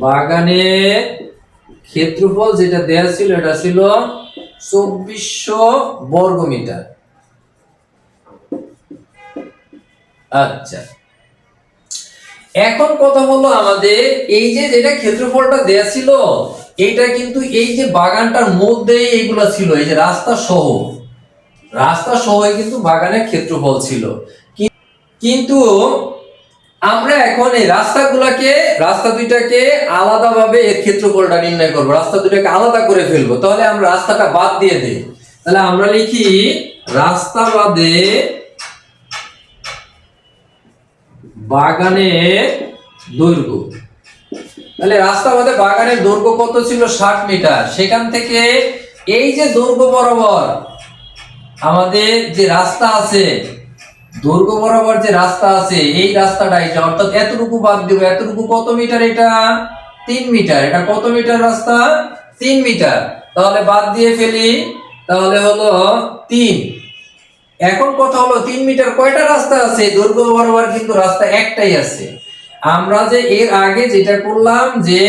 বাগানের ক্ষেত্রফল যেটা দেয়া ছিল এটা ছিল 2400 বর্গ মিটার। আচ্ছা, এখন কথা হলো আমাদের এই যে যেটা ক্ষেত্রফলটা দেয়া ছিল এইটা কিন্তু এই যে বাগানটার মধ্যে এইগুলা ছিল, এই যে রাস্তা সহ কিন্তু বাগানের ক্ষেত্রফল ছিল। কিন্তু আমরা এখন এই রাস্তা দুইটাকে আলাদাভাবে এর ক্ষেত্রফলটা নির্ণয় করব, রাস্তা দুইটাকে আলাদা করে ফেলবো। তাহলে আমরা রাস্তাটা বাদ দিয়ে দিই। তাহলে আমরা লিখি রাস্তা বাদে বাগানের দৈর্ঘ্য। তাহলে রাস্তা বাদে বাগানের দৈর্ঘ্য কত ছিল, 60 মিটার। সেখান থেকে এই যে দৈর্ঘ্য বরাবর আমাদের যে রাস্তা আছে, দৈর্ঘ্য বরাবর যে রাস্তা আছে এই রাস্তাটা, এটা অর্থাৎ এতটুকু বাদ দিব। এতটুকু কত মিটার, এটা 3 মিটার। এটা কত মিটার রাস্তা, 3 মিটার। তাহলে বাদ দিয়ে ফেলি, তাহলে হলো 3। এখন কথা হলো 3 মিটার কয়টা রাস্তা আছে, দৈর্ঘ্য বরাবর কিন্তু রাস্তা একটাই আছে। আমরা যে এর আগে যেটা করলাম যে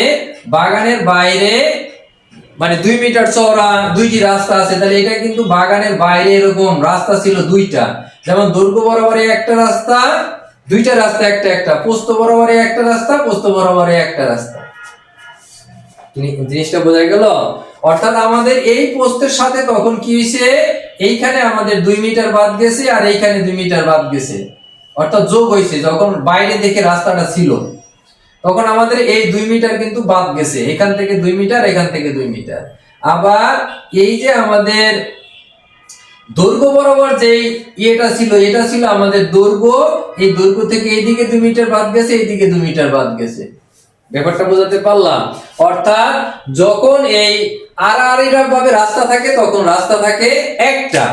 বাগানের বাইরে মানে 2 মিটার চওড়া দুইটি রাস্তা আছে, তাহলে এটা কিন্তু বাগানের বাইরে এরকম রাস্তা ছিল দুইটা। যেমন দৈর্ঘ্য বরাবরে একটা রাস্তা, দুইটা রাস্তা একটা, প্রস্থ বরাবরে একটা রাস্তা, প্রস্থ বরাবরে একটা রাস্তা। জিনিসটা বোঝা গেল? অর্থাৎ আমাদের এই প্রস্থের সাথে তখন কি হইছে, এইখানে আমাদের 2 মিটার বাদ গেছে আর এইখানে 2 মিটার বাদ গেছে, অর্থাৎ যোগ হইছে। যখন বাইরে থেকে রাস্তাটা ছিল তখন আমাদের এই 2 মিটার কিন্তু বাদ গেছে, এখান থেকে 2 মিটার, এখান থেকে 2 মিটার। আবার এই যে আমাদের দৈর্ঘ্য বরাবর যে এটা ছিল আমাদের দৈর্ঘ্য, এই দৈর্ঘ্য থেকে এইদিকে 2 মিটার বাদ গেছে, এইদিকে 2 মিটার বাদ গেছে। ব্যাপারটা বোঝাতে পারলাম? অর্থাৎ যখন এই আড়াআড়ি ভাবে রাস্তা থাকে তখন রাস্তা থাকে একটা,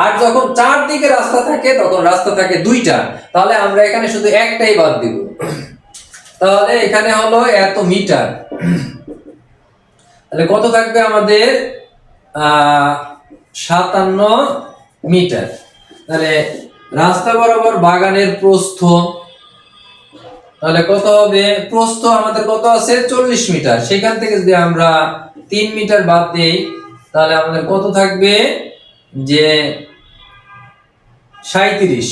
আর যখন চারদিকে রাস্তা থাকে তখন রাস্তা থাকে দুইটা। তাহলে আমরা এখানে শুধু একটাই বাদ দিব। তাহলে এখানে হলো এত মিটার, তাহলে কত থাকবে আমাদের 57 মিটার। তাহলে রাস্তা বরাবর বাগানের প্রস্থ, তাহলে কত হবে, প্রস্থ আমাদের কত আছে 40 মিটার। সেখান থেকে যদি আমরা 3 মিটার বাদ দেই তাহলে আমাদের কত থাকবে, যে 37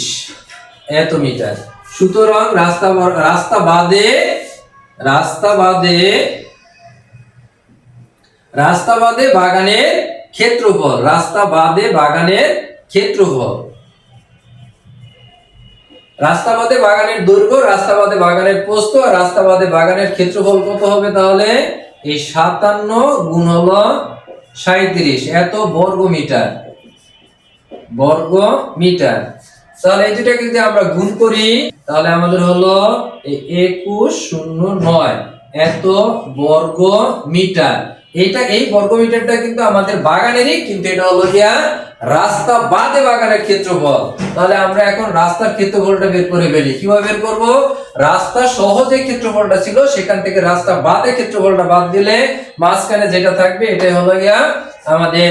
এত মিটার। সুতরাং রাস্তা বাদে বাগানের ক্ষেত্রফল, রাস্তা বাদে বাগানের দৈর্ঘ্য, রাস্তা বাদে বাগানের প্রস্থ আর রাস্তা বাদে বাগানের ক্ষেত্রফল কত হবে, তাহলে এই 57 গুণ হলো 37 এত বর্গ মিটার। তাহলে এই দুটাকে যদি আমরা গুণ করি তাহলে আমাদের হলো 2109 এত বর্গ মিটার। এই বর্গ মিটারটা কিন্তু আমাদের বাগানেরই, কিন্তু এটা হলো গিয়া রাস্তা বাদে বাগানের ক্ষেত্রফল। তাহলে আমরা এখন রাস্তার ক্ষেত্রফলটা বের করে ফেলি। কিভাবে বের করব, রাস্তা সহ যে ক্ষেত্রফলটা ছিল সেখান থেকে রাস্তা বাদে ক্ষেত্রফলটা বাদ দিলে মাঝখানে যেটা থাকবে এটাই হলো গিয়া আমাদের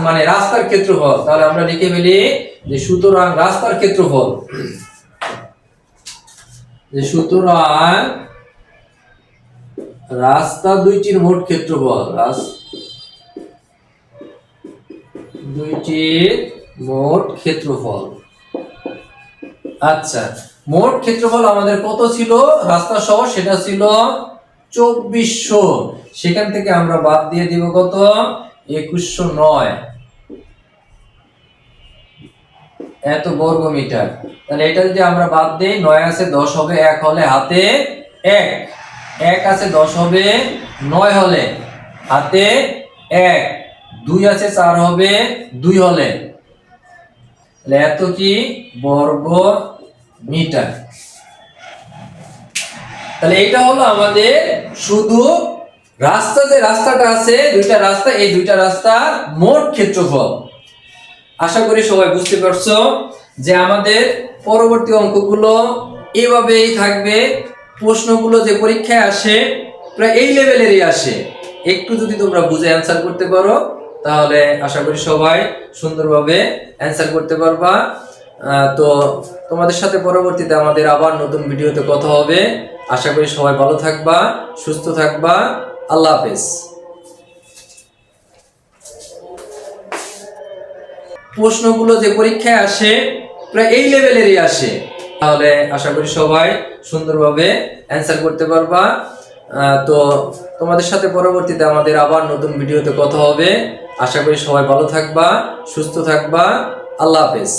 মানে রাস্তার ক্ষেত্রফল। তাহলে আমরা লিখে ফেলি যে সুতরাং রাস্তার ক্ষেত্রফল, রাস্তা দুইটির মোট ক্ষেত্রফল, দুইটির মোট ক্ষেত্রফল। আচ্ছা, মোট ক্ষেত্রফল আমাদের কত ছিল রাস্তা সহ? সেটা ছিল 2400। সেখান থেকে আমরা বাদ দিয়ে দিব কত? 2109 এত বর্গ মিটার। তাহলে এটা যদি আমরা বাদ দেই, 9 আছে 10 হবে 1 হলে হাতে 1, 1 আছে 10 হবে 9 হলে হাতে 1, 2 আছে 4 হবে 2 হলে, তাহলে এত কি বর্গ মিটার। তাহলে এটা হলো আমাদের শুধু রাস্তা, যে রাস্তাটা আছে দুইটা রাস্তা, এই দুইটা রাস্তার মোট ক্ষেত্রফল। আশা করি সবাই বুঝতে পারছো যে আমাদের পরবর্তী অঙ্কগুলো এভাবেই থাকবে। প্রশ্নগুলো যে পরীক্ষায় আসে প্রায় এই লেভেলেরই আসে। একটু যদি তোমরা বুঝে অ্যান্সার করতে পারো তাহলে আশা করি সবাই সুন্দরভাবে অ্যান্সার করতে পারবা। তো তোমাদের সাথে পরবর্তীতে আমাদের আবার নতুন ভিডিওতে কথা হবে। আশা করি সবাই ভালো থাকবা, সুস্থ থাকবা। আল্লাহ হাফেজ। প্রশ্নগুলো যে পরীক্ষায় আসে প্রায় এই লেভেলেরই আসে, তাহলে আশা করি সবাই সুন্দরভাবে অ্যান্সার করতে পারবা। তো তোমাদের সাথে পরবর্তীতে আমাদের আবার নতুন ভিডিওতে কথা হবে। আশা করি সবাই ভালো থাকবা, সুস্থ থাকবা। আল্লাহ হাফেজ।